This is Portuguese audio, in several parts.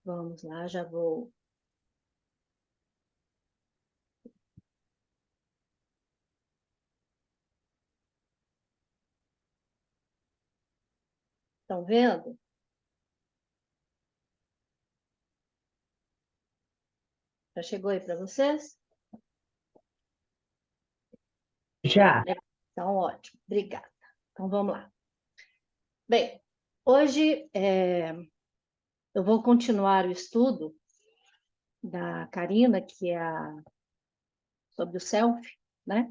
Vamos lá, já vou. Estão vendo? Já chegou aí para vocês? Já. Então, ótimo. Obrigada. Então, vamos lá. Bem, hoje eu vou continuar o estudo da Karina, que é sobre o self, né?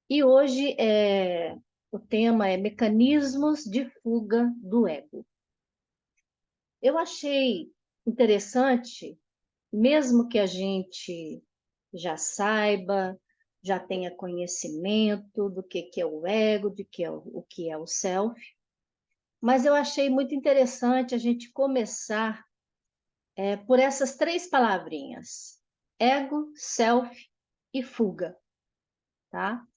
E hoje o tema é mecanismos de fuga do ego. Eu achei interessante, mesmo que a gente já saiba, já tenha conhecimento do que é o ego, de o que é o self, mas eu achei muito interessante a gente começar por essas três palavrinhas: ego, self e fuga, tá?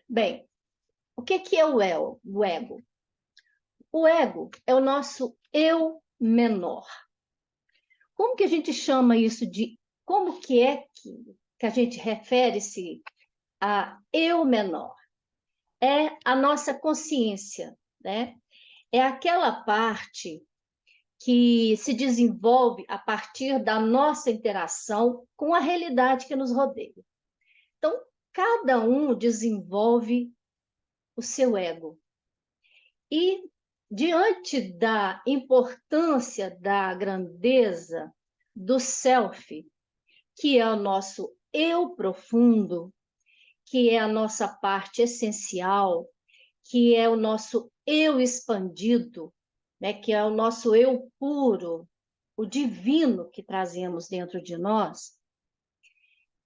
Bem, o que é o ego? O ego é o nosso eu menor. Como que a gente chama isso de... Como que é que a gente refere-se a eu menor? É a nossa consciência, né? É aquela parte que se desenvolve a partir da nossa interação com a realidade que nos rodeia. Então, cada um desenvolve o seu ego. E, diante da importância, da grandeza do self, que é o nosso eu profundo, que é a nossa parte essencial, que é o nosso eu expandido, né, que é o nosso eu puro, o divino que trazemos dentro de nós,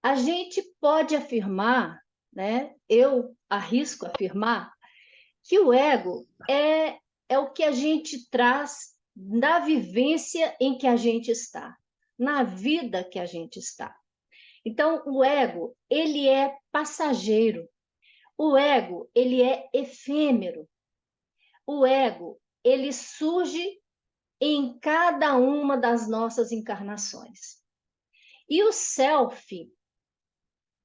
a gente pode afirmar, né, eu arrisco afirmar, que o ego é o que a gente traz na vivência em que a gente está, na vida que a gente está. Então, o ego, ele é passageiro. O ego, ele é efêmero. O ego, ele surge em cada uma das nossas encarnações. E o self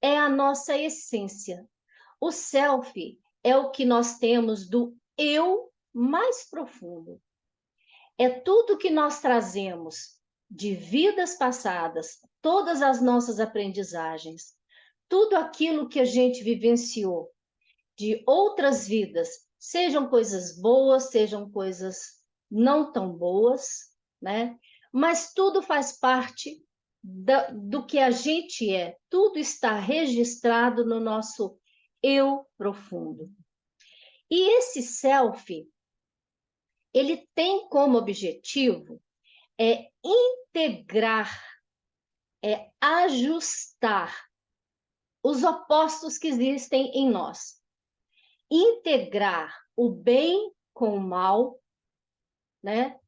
é a nossa essência. O self é o que nós temos do eu mais profundo. É tudo que nós trazemos de vidas passadas, todas as nossas aprendizagens, tudo aquilo que a gente vivenciou de outras vidas, sejam coisas boas, sejam coisas não tão boas, né? Mas tudo faz parte do que a gente é, tudo está registrado no nosso eu profundo. E esse self, ele tem como objetivo integrar, ajustar os opostos que existem em nós. Integrar o bem com o mal, né?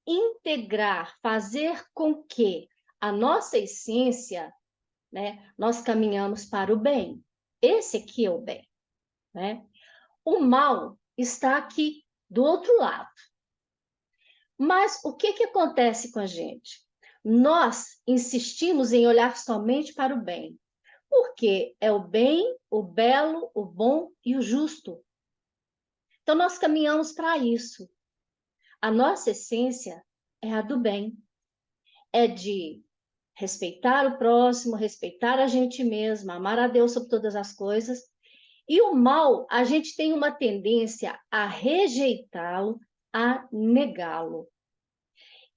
Integrar, fazer com que a nossa essência, né, nós caminhamos para o bem. Esse aqui é o bem, né? O mal está aqui do outro lado. Mas o que acontece com a gente? Nós insistimos em olhar somente para o bem, porque é o bem, o belo, o bom e o justo. Então, nós caminhamos para isso. A nossa essência é a do bem, é de respeitar o próximo, respeitar a gente mesma, amar a Deus sobre todas as coisas. E o mal, a gente tem uma tendência a rejeitá-lo, a negá-lo.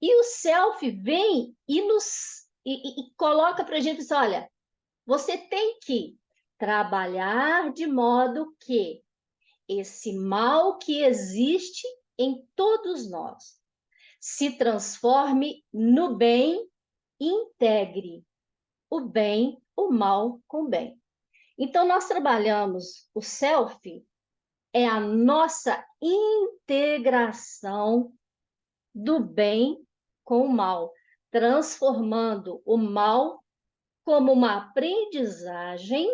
E o self vem e coloca para a gente assim, olha, você tem que trabalhar de modo que esse mal que existe em todos nós se transforme no bem, integre o bem, o mal com o bem. Então, nós trabalhamos o self, é a nossa integração do bem com o mal, transformando o mal como uma aprendizagem,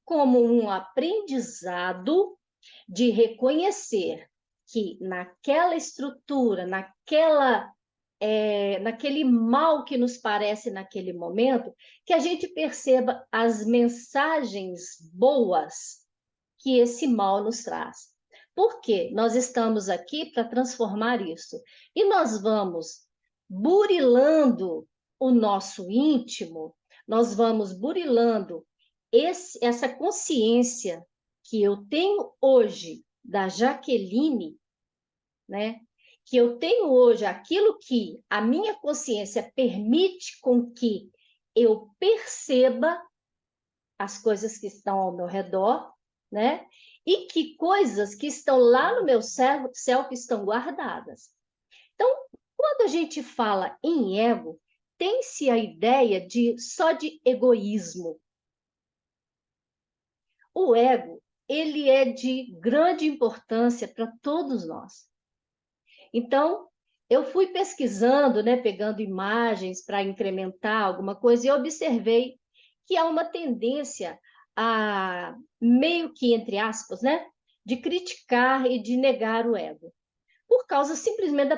como um aprendizado de reconhecer que naquela estrutura, naquele mal que nos parece naquele momento, que a gente perceba as mensagens boas que esse mal nos traz. Porque nós estamos aqui para transformar isso. E nós vamos burilando o nosso íntimo, nós vamos burilando essa consciência que eu tenho hoje da Jaqueline, né? Que eu tenho hoje aquilo que a minha consciência permite com que eu perceba as coisas que estão ao meu redor, né? E que coisas que estão lá no meu self estão guardadas. Então, quando a gente fala em ego, tem-se a ideia só de egoísmo. O ego, ele é de grande importância para todos nós. Então, eu fui pesquisando, né, pegando imagens para incrementar alguma coisa, e observei que há uma tendência a, meio que, entre aspas, né, de criticar e de negar o ego, por causa simplesmente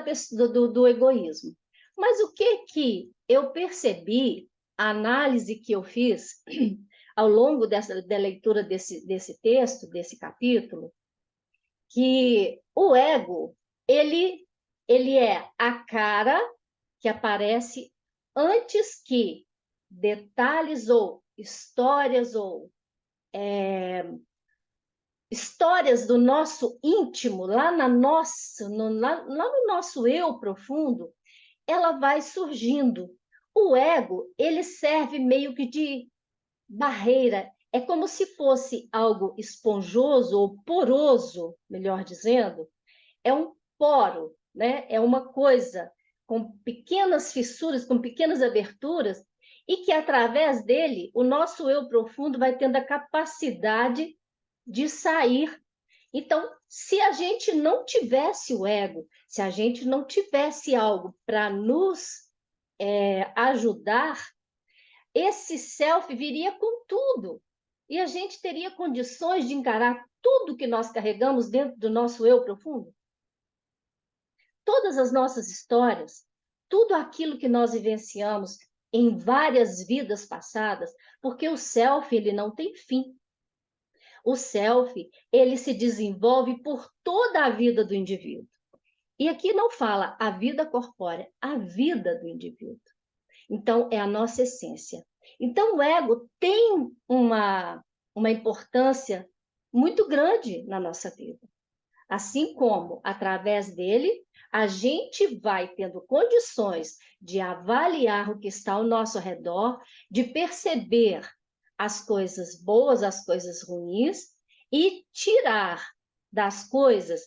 do egoísmo. Mas o que eu percebi, a análise que eu fiz ao longo da leitura desse texto, desse capítulo, que o ego, ele é a cara que aparece antes que detalhes ou histórias do nosso íntimo, lá no nosso eu profundo, ela vai surgindo. O ego, ele serve meio que de barreira, é como se fosse algo esponjoso ou poroso, melhor dizendo, é um poro, né? É uma coisa com pequenas fissuras, com pequenas aberturas, e que através dele o nosso eu profundo vai tendo a capacidade de sair. Então, se a gente não tivesse o ego, se a gente não tivesse algo para nos ajudar, esse self viria com tudo. E a gente teria condições de encarar tudo que nós carregamos dentro do nosso eu profundo. Todas as nossas histórias, tudo aquilo que nós vivenciamos em várias vidas passadas, porque o self, ele não tem fim. O self, ele se desenvolve por toda a vida do indivíduo. E aqui não fala a vida corpórea, a vida do indivíduo. Então, é a nossa essência. Então, o ego tem uma importância muito grande na nossa vida. Assim como, através dele, a gente vai tendo condições de avaliar o que está ao nosso redor, de perceber as coisas boas, as coisas ruins, e tirar das coisas,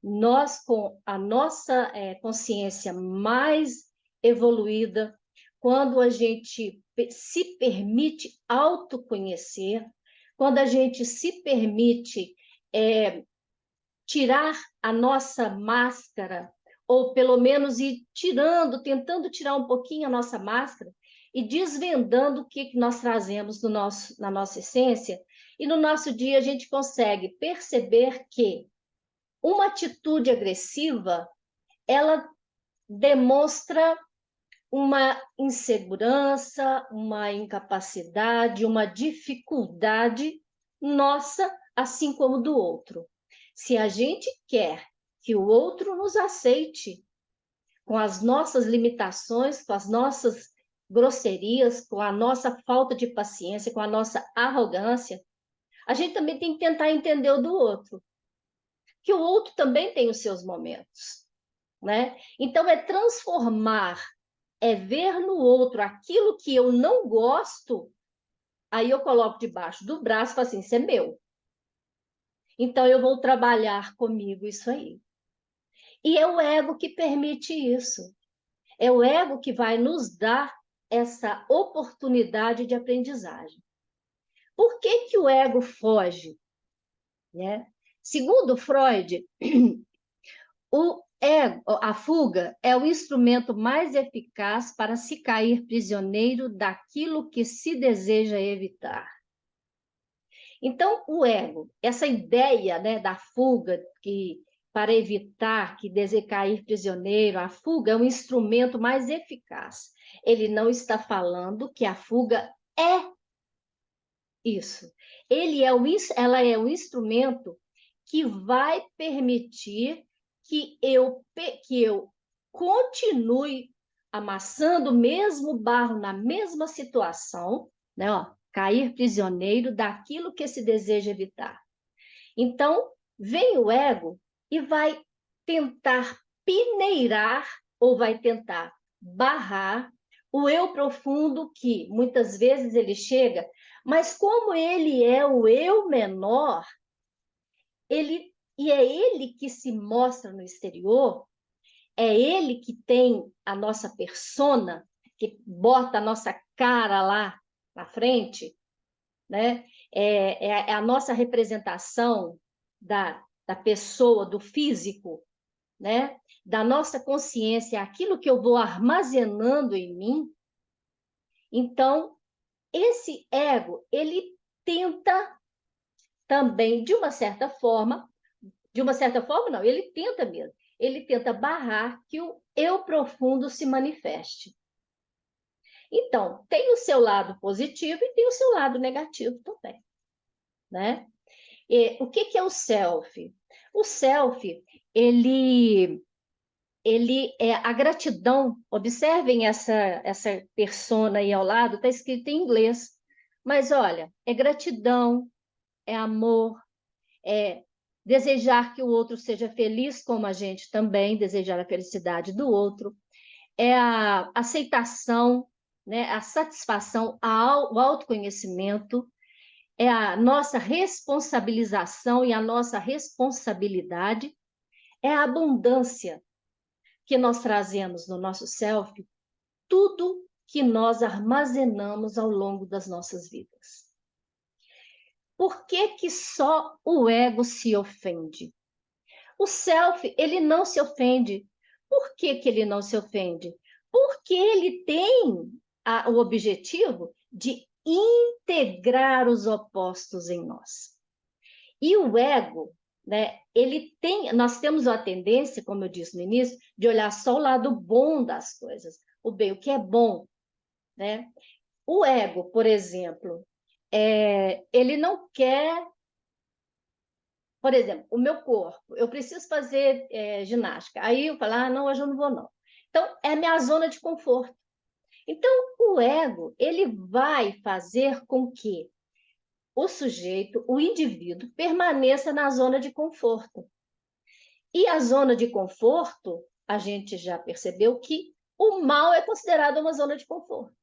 nós com a nossa consciência mais evoluída, quando a gente se permite autoconhecer, quando a gente se permite tirar a nossa máscara, ou pelo menos ir tirando, tentando tirar um pouquinho a nossa máscara e desvendando o que nós trazemos na nossa essência, e no nosso dia a gente consegue perceber que uma atitude agressiva, ela demonstra uma insegurança, uma incapacidade, uma dificuldade nossa, assim como do outro. Se a gente quer que o outro nos aceite com as nossas limitações, com as nossas grosserias, com a nossa falta de paciência, com a nossa arrogância, a gente também tem que tentar entender o do outro, que o outro também tem os seus momentos, né? Então, é transformar, é ver no outro aquilo que eu não gosto, aí eu coloco debaixo do braço e falo assim, isso é meu. Então, eu vou trabalhar comigo isso aí. E é o ego que permite isso. É o ego que vai nos dar essa oportunidade de aprendizagem. Por que o ego foge? Né? Segundo Freud, a fuga é o instrumento mais eficaz para se cair prisioneiro daquilo que se deseja evitar. Então, o ego, essa ideia, né, da fuga, que para evitar que cair prisioneiro, a fuga é um instrumento mais eficaz. Ele não está falando que a fuga é isso. Ela é um instrumento que vai permitir que eu continue amassando o mesmo barro na mesma situação, né? Ó, cair prisioneiro daquilo que se deseja evitar. Então, vem o ego e vai tentar peneirar ou vai tentar barrar o eu profundo que muitas vezes ele chega, mas como ele é o eu menor, e é ele que se mostra no exterior, é ele que tem a nossa persona, que bota a nossa cara lá na frente, né? É a nossa representação da pessoa, do físico, né? Da nossa consciência, aquilo que eu vou armazenando em mim. Então, esse ego, ele tenta também, de uma certa forma, não, ele tenta mesmo, ele tenta barrar que o eu profundo se manifeste. Então, tem o seu lado positivo e tem o seu lado negativo também, né? E o que é o self? O self, ele é a gratidão. Observem essa persona aí ao lado, está escrito em inglês. Mas olha, é gratidão, é amor, é desejar que o outro seja feliz como a gente também, desejar a felicidade do outro, é a aceitação, né, a satisfação, o autoconhecimento, é a nossa responsabilização e a nossa responsabilidade, é a abundância que nós trazemos no nosso self, tudo que nós armazenamos ao longo das nossas vidas. Por que que só o ego se ofende? O self, ele não se ofende. Por que que ele não se ofende? Porque ele tem o objetivo de integrar os opostos em nós. E o ego, né, nós temos a tendência, como eu disse no início, de olhar só o lado bom das coisas, o bem, o que é bom, né? O ego, por exemplo, ele não quer, por exemplo, o meu corpo, eu preciso fazer ginástica, aí eu falo, não, hoje eu não vou não. Então, é a minha zona de conforto. Então, o ego, ele vai fazer com que o sujeito, o indivíduo, permaneça na zona de conforto. E a zona de conforto, a gente já percebeu que o mal é considerado uma zona de conforto.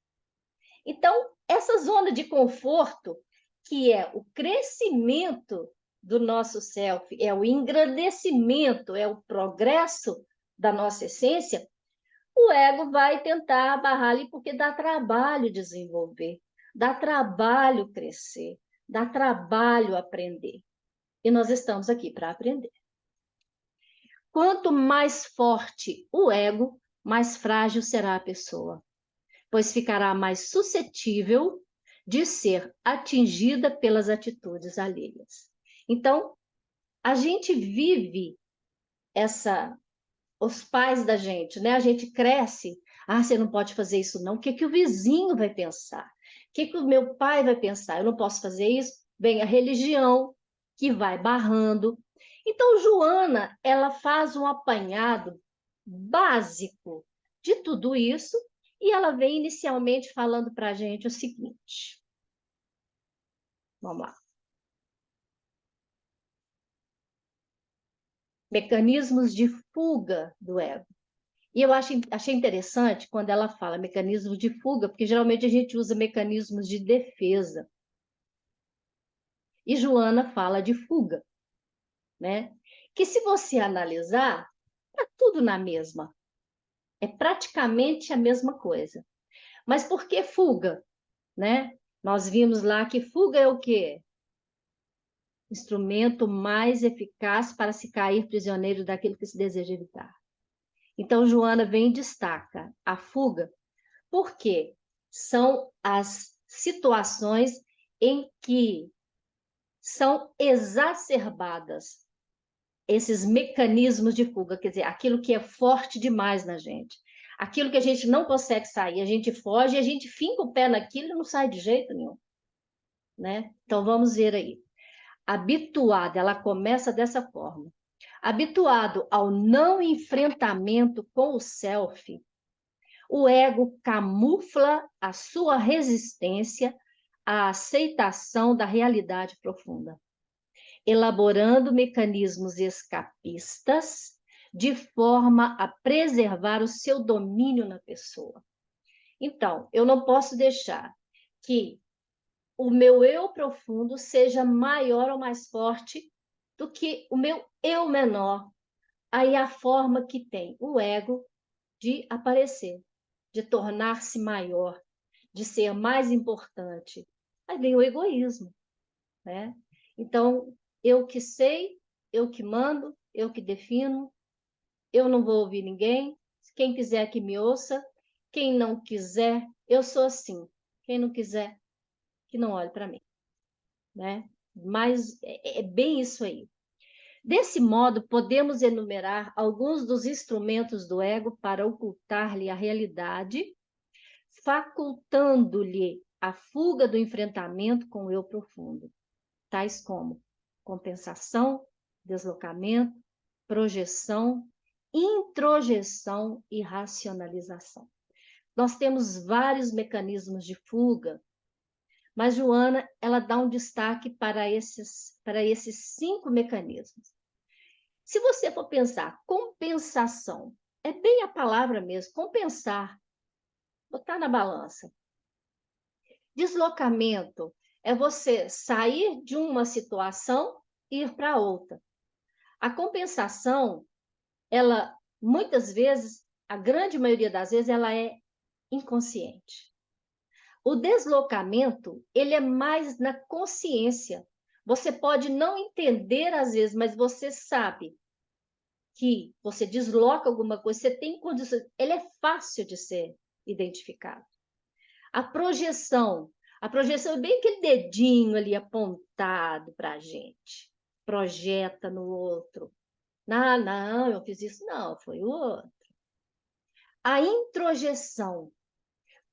Então, essa zona de conforto, que é o crescimento do nosso self, é o engrandecimento, é o progresso da nossa essência, o ego vai tentar barrar ali porque dá trabalho desenvolver, dá trabalho crescer, dá trabalho aprender. E nós estamos aqui para aprender. Quanto mais forte o ego, mais frágil será a pessoa, pois ficará mais suscetível de ser atingida pelas atitudes alheias. Então, a gente vive os pais da gente, né? A gente cresce, você não pode fazer isso não, o que o vizinho vai pensar? O que o meu pai vai pensar? Eu não posso fazer isso? Vem a religião, que vai barrando. Então, Joana, ela faz um apanhado básico de tudo isso e ela vem inicialmente falando para a gente o seguinte. Vamos lá. Mecanismos de fuga do ego. E eu achei interessante quando ela fala mecanismos de fuga, porque geralmente a gente usa mecanismos de defesa. E Joana fala de fuga, né? Que se você analisar, é tudo na mesma. É praticamente a mesma coisa. Mas por que fuga, né? Nós vimos lá que fuga é o quê? Instrumento mais eficaz para se cair prisioneiro daquilo que se deseja evitar. Então, Joana vem e destaca a fuga, porque são as situações em que são exacerbadas esses mecanismos de fuga, quer dizer, aquilo que é forte demais na gente, aquilo que a gente não consegue sair, a gente foge, a gente finca o pé naquilo e não sai de jeito nenhum, né? Então vamos ver aí. Habituada, ela começa dessa forma. Habituado ao não enfrentamento com o self, o ego camufla a sua resistência à aceitação da realidade profunda, elaborando mecanismos escapistas de forma a preservar o seu domínio na pessoa. Então, eu não posso deixar que o meu eu profundo seja maior ou mais forte do que o meu eu menor. Aí a forma que tem o ego de aparecer, de tornar-se maior, de ser mais importante. Aí vem o egoísmo, né? Então, eu que sei, eu que mando, eu que defino, eu não vou ouvir ninguém, quem quiser que me ouça, quem não quiser, eu sou assim. Quem não quiser, que não olhe para mim, né? Mas é bem isso aí. Desse modo, podemos enumerar alguns dos instrumentos do ego para ocultar-lhe a realidade, facultando-lhe a fuga do enfrentamento com o eu profundo, tais como compensação, deslocamento, projeção, introjeção e racionalização. Nós temos vários mecanismos de fuga, mas Joana, ela dá um destaque para esses 5 mecanismos. Se você for pensar, compensação, é bem a palavra mesmo, compensar, botar na balança. Deslocamento é você sair de uma situação e ir para outra. A compensação, ela, muitas vezes, a grande maioria das vezes, ela é inconsciente. O deslocamento, ele é mais na consciência. Você pode não entender às vezes, mas você sabe que você desloca alguma coisa, você tem condições, ele é fácil de ser identificado. A projeção é bem aquele dedinho ali apontado para a gente, projeta no outro. Não, não, eu fiz isso, não, foi o outro. A introjeção,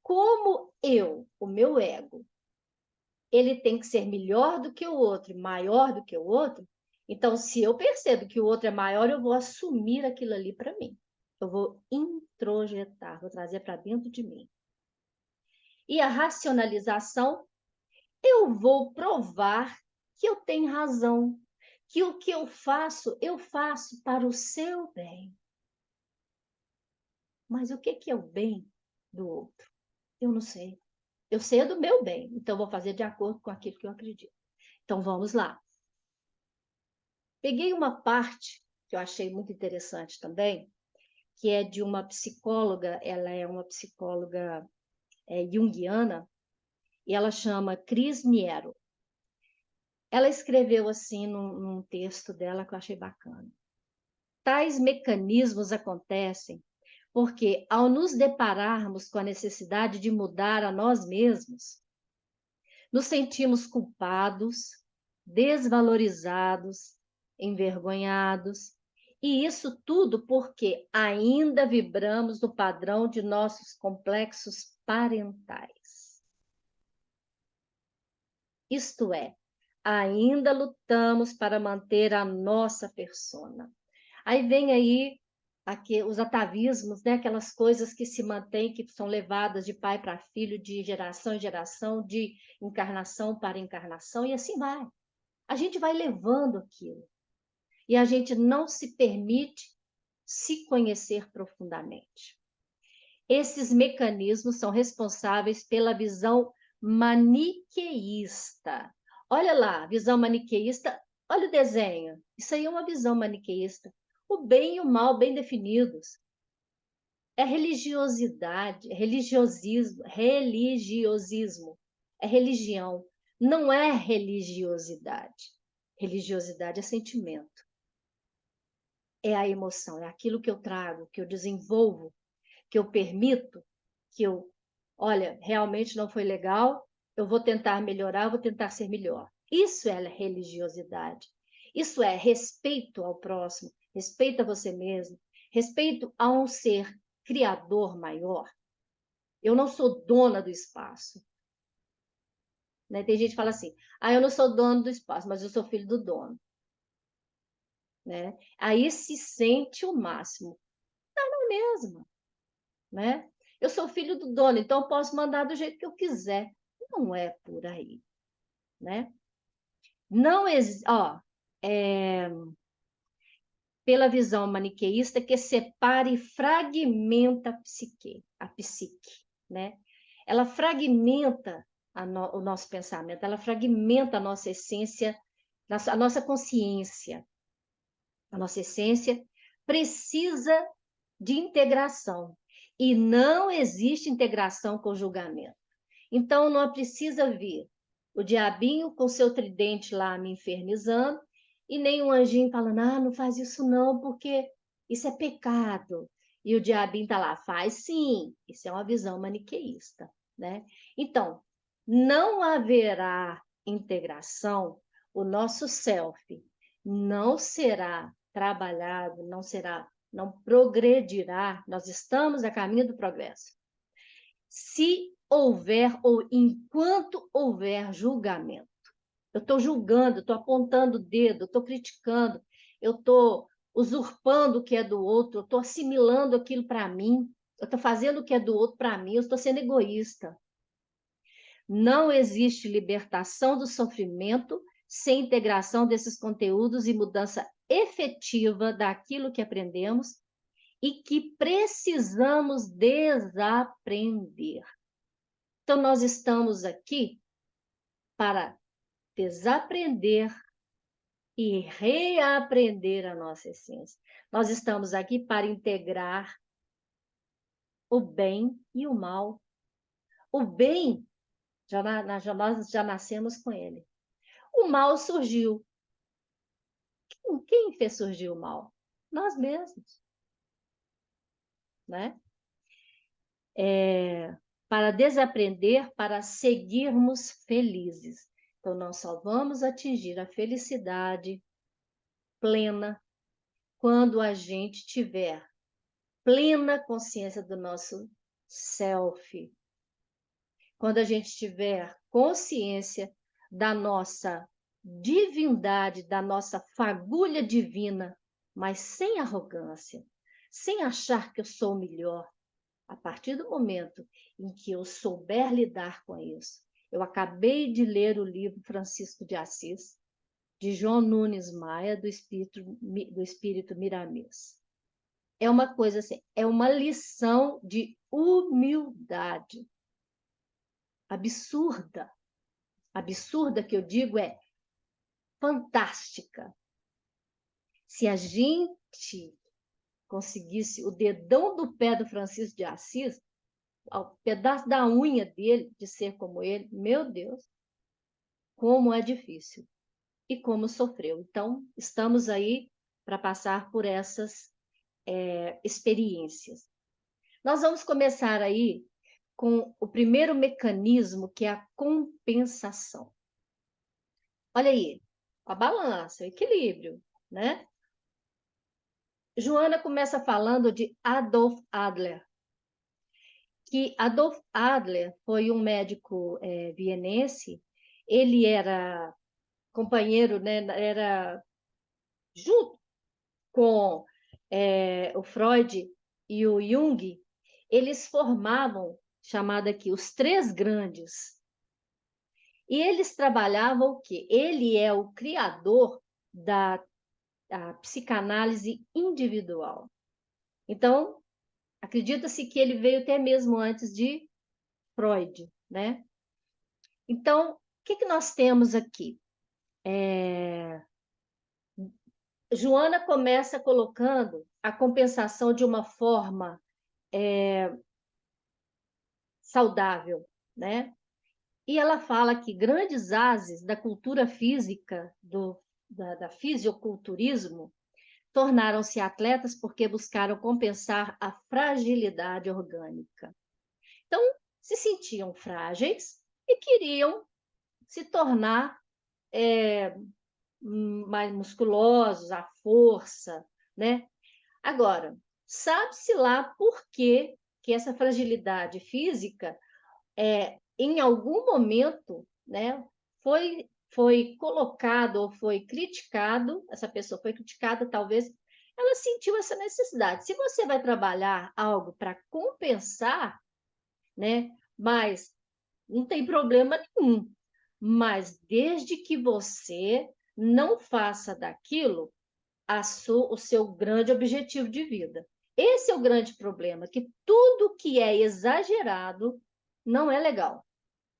como eu, o meu ego, ele tem que ser melhor do que o outro e maior do que o outro, então, se eu percebo que o outro é maior, eu vou assumir aquilo ali para mim. Eu vou introjetar, vou trazer para dentro de mim. E a racionalização, eu vou provar que eu tenho razão, que o que eu faço para o seu bem. Mas o que é o bem do outro? Eu não sei. Eu sei do meu bem, então vou fazer de acordo com aquilo que eu acredito. Então vamos lá. Peguei uma parte que eu achei muito interessante também, que é de uma psicóloga, ela é uma psicóloga junguiana, e ela chama Cris Niero. Ela escreveu assim num texto dela que eu achei bacana. Tais mecanismos acontecem porque, ao nos depararmos com a necessidade de mudar a nós mesmos, nos sentimos culpados, desvalorizados, envergonhados, e isso tudo porque ainda vibramos no padrão de nossos complexos parentais. Isto é, ainda lutamos para manter a nossa persona. Aí vem aí aqui os atavismos, né? Aquelas coisas que se mantêm, que são levadas de pai para filho, de geração em geração, de encarnação para encarnação, e assim vai. A gente vai levando aquilo. E a gente não se permite se conhecer profundamente. Esses mecanismos são responsáveis pela visão maniqueísta. Olha lá, visão maniqueísta, olha o desenho. Isso aí é uma visão maniqueísta. O bem e o mal bem definidos. É religiosidade, é religiosismo. É religião, não é religiosidade. Religiosidade é sentimento. É a emoção, é aquilo que eu trago, que eu desenvolvo, que eu permito, olha, realmente não foi legal, eu vou tentar melhorar, eu vou tentar ser melhor. Isso é religiosidade. Isso é respeito ao próximo, respeito a você mesmo, respeito a um ser criador maior. Eu não sou dona do espaço. Né? Tem gente que fala assim, eu não sou dono do espaço, mas eu sou filho do dono. Né? Aí se sente o máximo. Não é mesmo. Né? Eu sou filho do dono, então eu posso mandar do jeito que eu quiser. Não é por aí. Né? Não existe... pela visão maniqueísta que separa e fragmenta a psique, né? Ela fragmenta o nosso pensamento, ela fragmenta a nossa essência, a nossa consciência. A nossa essência precisa de integração e não existe integração com julgamento. Então, não precisa vir o diabinho com seu tridente lá me infernizando e nem um anjinho falando, não faz isso não, porque isso é pecado. E o diabinho está lá, faz sim. Isso é uma visão maniqueísta, né? Então, não haverá integração, o nosso self não será trabalhado, não progredirá. Nós estamos a caminho do progresso. Se houver ou enquanto houver julgamento. Eu estou julgando, estou apontando o dedo, estou criticando, eu estou usurpando o que é do outro, eu estou assimilando aquilo para mim, eu estou fazendo o que é do outro para mim, eu estou sendo egoísta. Não existe libertação do sofrimento sem integração desses conteúdos e mudança efetiva daquilo que aprendemos e que precisamos desaprender. Então, nós estamos aqui para desaprender e reaprender a nossa essência. Nós estamos aqui para integrar o bem e o mal. O bem, nós já nascemos com ele. O mal surgiu. Quem fez surgir o mal? Nós mesmos. Né? Para desaprender, para seguirmos felizes. Então, nós só vamos atingir a felicidade plena quando a gente tiver plena consciência do nosso self. Quando a gente tiver consciência da nossa divindade, da nossa fagulha divina, mas sem arrogância, sem achar que eu sou o melhor. A partir do momento em que eu souber lidar com isso, eu acabei de ler o livro Francisco de Assis, de João Nunes Maia, do Espírito Miramês. É uma coisa assim, é uma lição de humildade absurda. Absurda que eu digo é fantástica. Se a gente conseguisse o dedão do pé do Francisco de Assis, o pedaço da unha dele, de ser como ele, meu Deus, como é difícil e como sofreu. Então, estamos aí para passar por essas experiências. Nós vamos começar aí com o primeiro mecanismo, que é a compensação. Olha aí, a balança, o equilíbrio, né? Joana começa falando de Adolf Adler, que Adolf Adler foi um médico vienense, ele era companheiro, né, era junto com o Freud e o Jung, eles formavam, chamado aqui, os três grandes. E eles trabalhavam o quê? Ele é o criador da psicanálise individual. Então, acredita-se que ele veio até mesmo antes de Freud, né? Então, o que nós temos aqui? Joana começa colocando a compensação de uma forma saudável, né? E ela fala que grandes ases da cultura física, da fisiculturismo, tornaram-se atletas porque buscaram compensar a fragilidade orgânica. Então, se sentiam frágeis e queriam se tornar mais musculosos, a força, né? Agora, sabe-se lá por que essa fragilidade física, em algum momento, né, foi colocado ou foi criticado, essa pessoa foi criticada, talvez, ela sentiu essa necessidade. Se você vai trabalhar algo para compensar, né, mas não tem problema nenhum. Mas desde que você não faça daquilo o seu grande objetivo de vida. Esse é o grande problema, que tudo que é exagerado não é legal,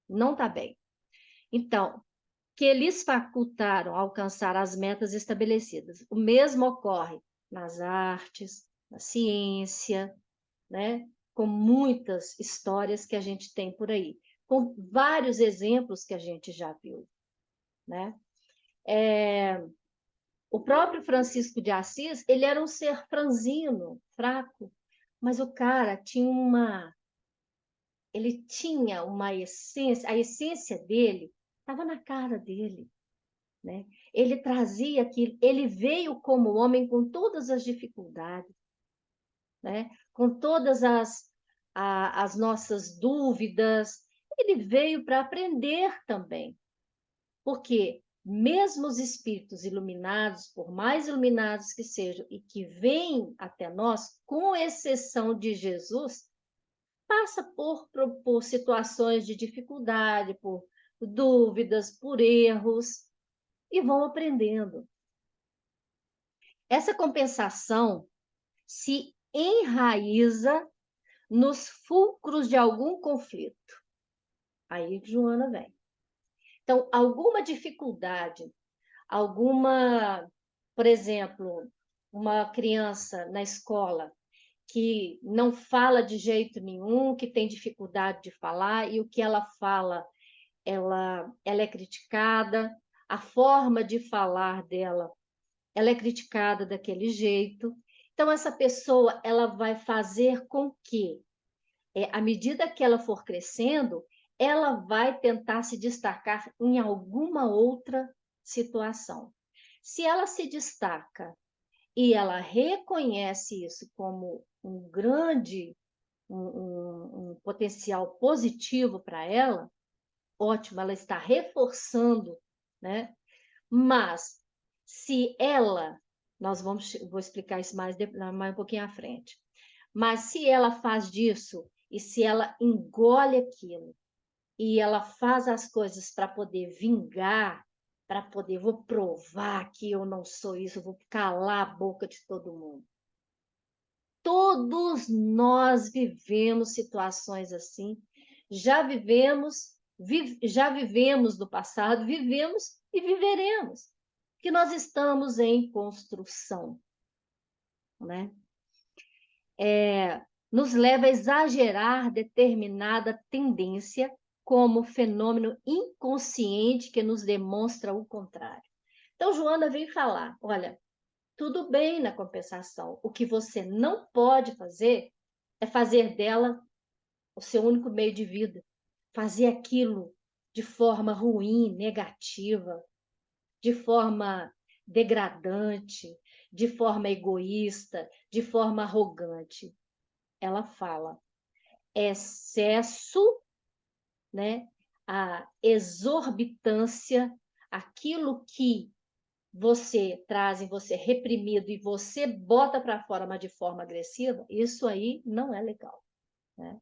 não está bem. Então, que eles facultaram alcançar as metas estabelecidas. O mesmo ocorre nas artes, na ciência, né? Com muitas histórias que a gente tem por aí, com vários exemplos que a gente já viu, né? O próprio Francisco de Assis, ele era um ser franzino, fraco, mas o cara ele tinha uma essência, a essência dele estava na cara dele, né? Ele trazia aquilo, ele veio como homem com todas as dificuldades, né? Com todas as nossas dúvidas, ele veio para aprender também, porque mesmo os espíritos iluminados, por mais iluminados que sejam e que vêm até nós, com exceção de Jesus, passa por situações de dificuldade, por dúvidas, por erros, e vão aprendendo. Essa compensação se enraiza nos fulcros de algum conflito. Aí Joana vem. Então, alguma dificuldade, por exemplo, uma criança na escola que não fala de jeito nenhum, que tem dificuldade de falar, e o que ela fala, ela é criticada, a forma de falar dela, ela é criticada daquele jeito. Então, essa pessoa, ela vai fazer com que, à medida que ela for crescendo, ela vai tentar se destacar em alguma outra situação. Se ela se destaca e ela reconhece isso como um grande, um potencial positivo para ela, ótimo, ela está reforçando, né? Mas se ela, vou explicar isso mais um pouquinho à frente, mas se ela faz disso e se ela engole aquilo e ela faz as coisas para poder vingar, vou provar que eu não sou isso, vou calar a boca de todo mundo. Todos nós vivemos situações assim, já vivemos no passado, vivemos e viveremos, que nós estamos em construção, né? Nos leva a exagerar determinada tendência como fenômeno inconsciente que nos demonstra o contrário. Então, Joana vem falar, olha, tudo bem na compensação, o que você não pode fazer é fazer dela o seu único meio de vida, fazer aquilo de forma ruim, negativa, de forma degradante, de forma egoísta, de forma arrogante. Ela fala, excesso, né? A exorbitância, aquilo que você traz em você reprimido e você bota para fora, mas de forma agressiva, isso aí não é legal, né?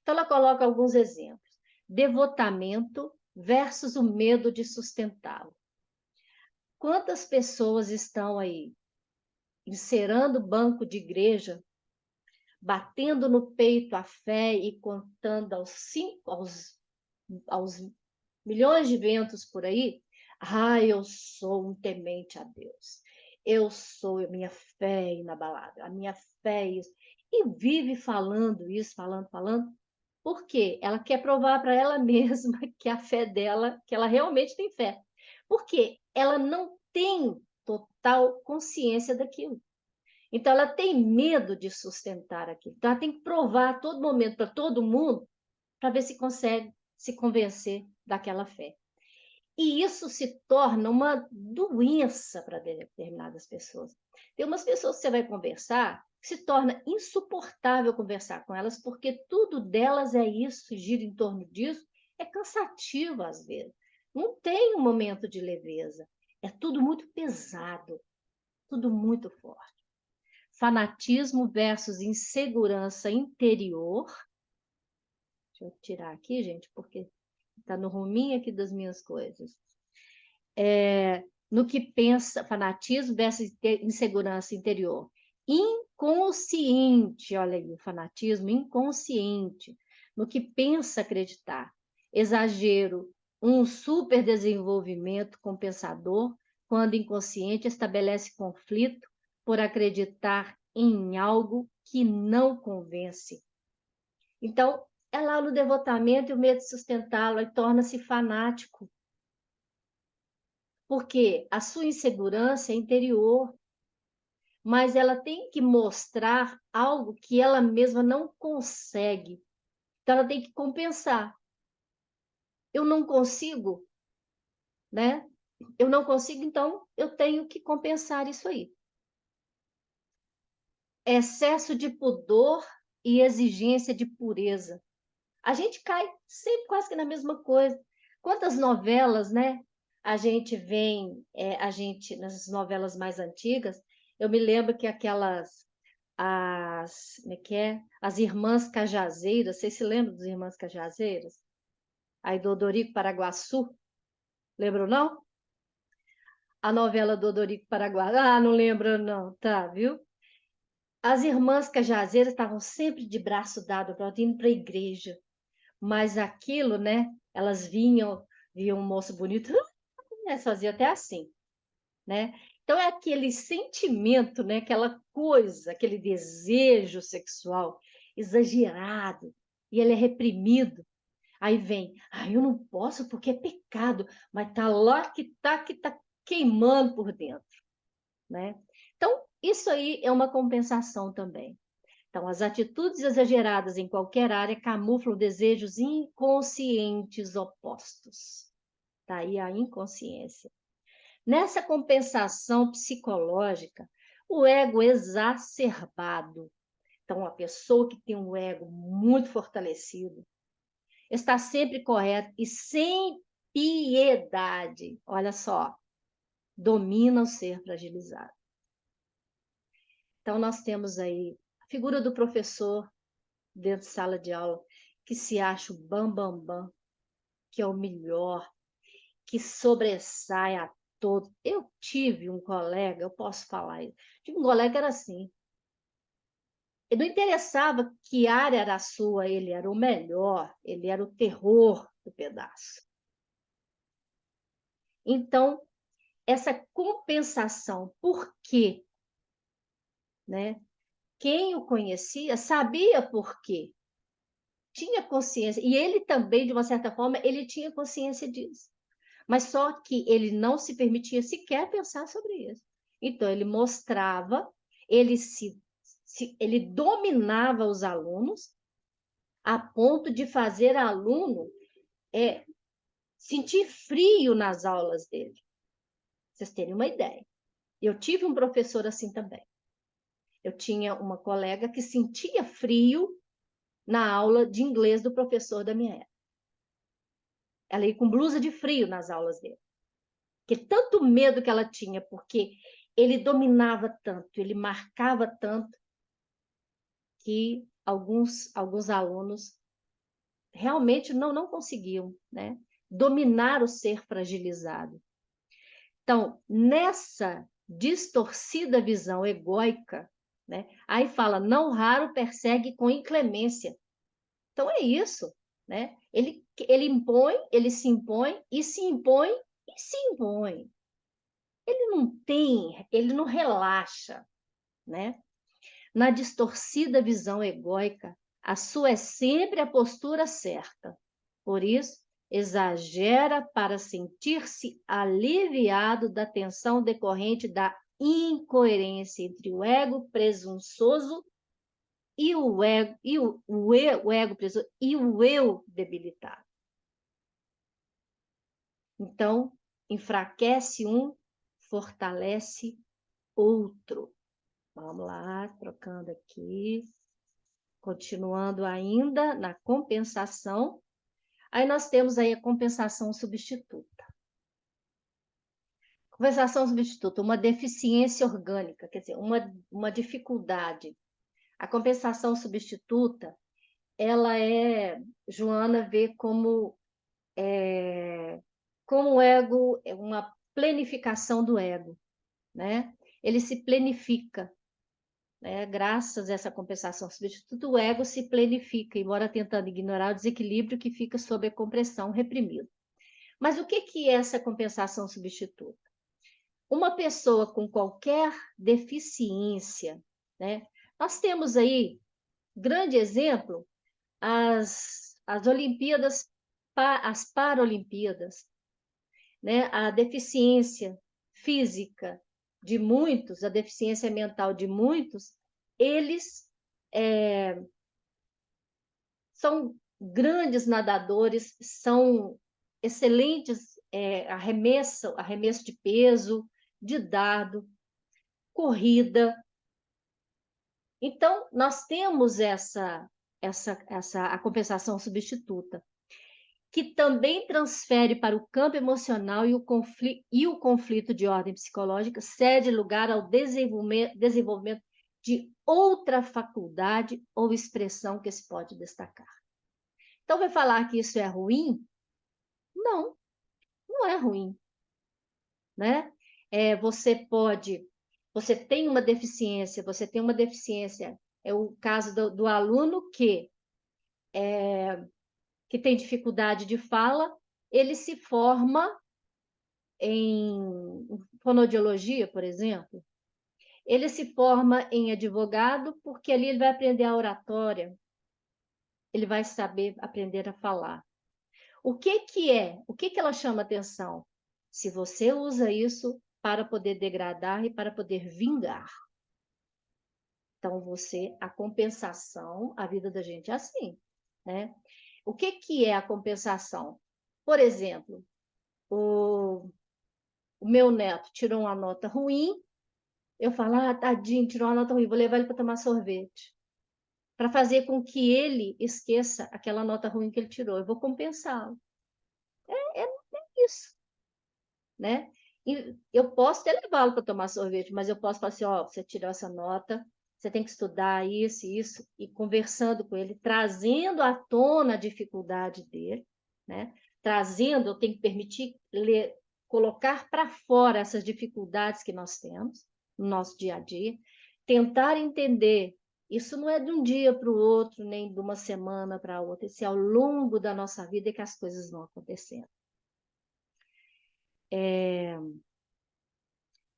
Então, ela coloca alguns exemplos. Devotamento versus o medo de sustentá-lo. Quantas pessoas estão aí encerando banco de igreja, batendo no peito a fé e contando aos milhões de ventos por aí? Eu sou um temente a Deus. Eu sou a minha fé é inabalável, a minha fé é isso. E vive falando isso, falando. Por quê? Ela quer provar para ela mesma que a fé dela, que ela realmente tem fé. Porque ela não tem total consciência daquilo. Então, ela tem medo de sustentar aquilo. Então, ela tem que provar a todo momento para todo mundo para ver se consegue se convencer daquela fé. E isso se torna uma doença para determinadas pessoas. Tem umas pessoas que você vai conversar, que se torna insuportável conversar com elas, porque tudo delas é isso, gira em torno disso, é cansativo às vezes. Não tem um momento de leveza. É tudo muito pesado, tudo muito forte. Fanatismo versus insegurança interior. Deixa eu tirar aqui, gente, porque está no ruminho aqui das minhas coisas. No que pensa, fanatismo versus insegurança interior. Inconsciente, olha aí, o fanatismo inconsciente, no que pensa acreditar. Exagero, um superdesenvolvimento compensador, quando inconsciente estabelece conflito por acreditar em algo que não convence. Então, é lá no devotamento e o medo de sustentá-lo, e torna-se fanático. Porque a sua insegurança é interior, mas ela tem que mostrar algo que ela mesma não consegue. Então, ela tem que compensar. Eu não consigo, né? Eu não consigo, então eu tenho que compensar isso aí. Excesso de pudor e exigência de pureza. A gente cai sempre quase que na mesma coisa. Quantas novelas, né? A gente vem, nas novelas mais antigas, eu me lembro que como é que é? As Irmãs Cajazeiras, vocês se lembram das Irmãs Cajazeiras? Aí do Odorico Paraguaçu, lembram não? A novela do Odorico Paraguaçu, não lembro não, tá, viu? As Irmãs Cajazeiras estavam sempre de braço dado, indo para a igreja. Mas aquilo, né? Elas viam um moço bonito, elas faziam até assim, né? Então é aquele sentimento, né? Aquela coisa, aquele desejo sexual exagerado, e ele é reprimido. Aí vem, eu não posso porque é pecado, mas tá lá que tá queimando por dentro, né? Então, isso aí é uma compensação também. Então, as atitudes exageradas em qualquer área camuflam desejos inconscientes opostos. Está aí a inconsciência. Nessa compensação psicológica, o ego exacerbado. Então, a pessoa que tem um ego muito fortalecido está sempre correta e sem piedade. Olha só, domina o ser fragilizado. Então, nós temos aí a figura do professor dentro de sala de aula, que se acha o bam, que é o melhor, que sobressai a todos. Eu tive um colega, eu posso falar isso, tive um colega que era assim, ele não interessava que área era a sua, ele era o melhor, ele era o terror do pedaço. Então, essa compensação, por quê? Né? Quem o conhecia sabia por quê. Tinha consciência, e ele também, de uma certa forma, ele tinha consciência disso. Mas só que ele não se permitia sequer pensar sobre isso. Então, ele mostrava, ele dominava os alunos a ponto de fazer aluno sentir frio nas aulas dele. Vocês terem uma ideia. Eu tive um professor assim também. Eu tinha uma colega que sentia frio na aula de inglês do professor da minha época. Ela ia com blusa de frio nas aulas dele. Que tanto medo que ela tinha, porque ele dominava tanto, ele marcava tanto, que alguns alunos realmente não conseguiam, né, dominar o ser fragilizado. Então, nessa distorcida visão egóica, né, aí fala, não raro persegue com inclemência. Então, é isso, né? Ele impõe, ele se impõe, e se impõe, e se impõe. Ele não relaxa, né? Na distorcida visão egóica, a sua é sempre a postura certa. Por isso, exagera para sentir-se aliviado da tensão decorrente da incoerência entre o ego presunçoso e o ego presunçoso e o eu debilitado. Então, enfraquece um, fortalece outro. Vamos lá, trocando aqui. Continuando ainda na compensação. Aí nós temos aí a compensação substituta. Compensação substituta, uma deficiência orgânica, quer dizer, uma dificuldade. A compensação substituta, ela Joana vê como o ego, é uma planificação do ego, né? Ele se planifica, né? Graças a essa compensação substituta, o ego se planifica, embora tentando ignorar o desequilíbrio que fica sob a compressão reprimida. Mas o que é essa compensação substituta? Uma pessoa com qualquer deficiência, né? Nós temos aí, grande exemplo, as Olimpíadas, as Paralimpíadas, né? A deficiência física de muitos, a deficiência mental de muitos, eles são grandes nadadores, são excelentes arremesso de peso, de dardo, corrida. Então, nós temos a compensação substituta, que também transfere para o campo emocional e o conflito de ordem psicológica cede lugar ao desenvolvimento de outra faculdade ou expressão que se pode destacar. Então, vai falar que isso é ruim? Não, não é ruim, né? Você tem uma deficiência, é o caso do aluno que tem dificuldade de fala, ele se forma em fonoaudiologia, por exemplo, ele se forma em advogado porque ali ele vai aprender a oratória, ele vai saber aprender a falar. O que ela chama atenção? Se você usa isso para poder degradar e para poder vingar. Então, a compensação, a vida da gente é assim, né? O que é a compensação? Por exemplo, o meu neto tirou uma nota ruim, eu falo, tadinho, tirou uma nota ruim, vou levar ele para tomar sorvete. Para fazer com que ele esqueça aquela nota ruim que ele tirou. Eu vou compensá-lo. É isso, né? E eu posso até levá-lo para tomar sorvete, mas eu posso falar assim, você tirou essa nota, você tem que estudar isso, e conversando com ele, trazendo à tona a dificuldade dele, né? Eu tenho que permitir colocar para fora essas dificuldades que nós temos no nosso dia a dia, tentar entender. Isso não é de um dia para o outro, nem de uma semana para outra, isso é ao longo da nossa vida que as coisas vão acontecendo.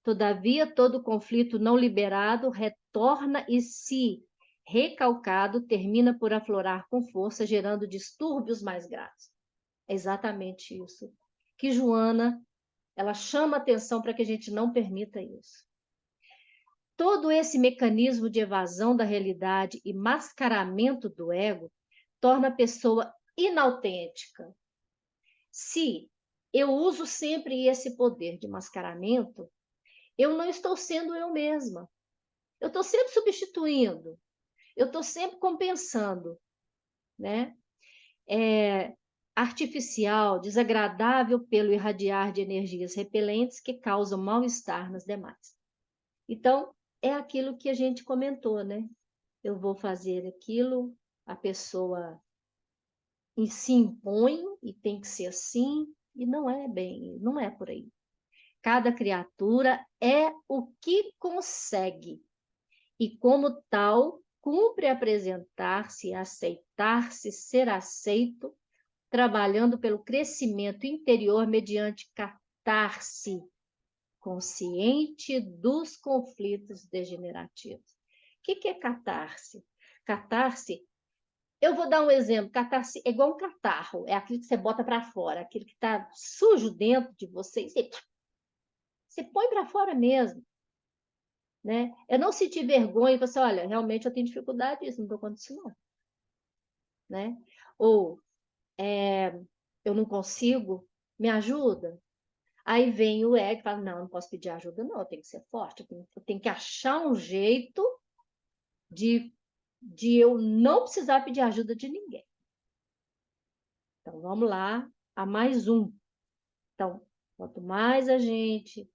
Todavia, todo conflito não liberado retorna e, se recalcado, termina por aflorar com força, gerando distúrbios mais graves. É exatamente isso que Joana, ela chama atenção para que a gente não permita isso. Todo esse mecanismo de evasão da realidade e mascaramento do ego torna a pessoa inautêntica. Se eu uso sempre esse poder de mascaramento, eu não estou sendo eu mesma. Eu estou sempre substituindo. Eu estou sempre compensando, né? Artificial, desagradável pelo irradiar de energias repelentes que causam mal-estar nas demais. Então, é aquilo que a gente comentou, né? Eu vou fazer aquilo, a pessoa se impõe e tem que ser assim, e não é por aí. Cada criatura é o que consegue, e como tal, cumpre apresentar-se, aceitar-se, ser aceito, trabalhando pelo crescimento interior mediante catarse consciente dos conflitos degenerativos. O que é catarse? Catarse, eu vou dar um exemplo, catarse é igual um catarro, é aquilo que você bota para fora, aquilo que está sujo dentro de você, você põe para fora mesmo. Né? Eu não sentir vergonha e falar assim, olha, realmente eu tenho dificuldade nisso, não estou condicionando. Né? Ou eu não consigo Me ajuda? Aí vem o ego e fala, não posso pedir ajuda, não, eu tenho que ser forte, eu tenho que achar um jeito de eu não precisar pedir ajuda de ninguém. Então, vamos lá, a mais um. Então, quanto mais a gente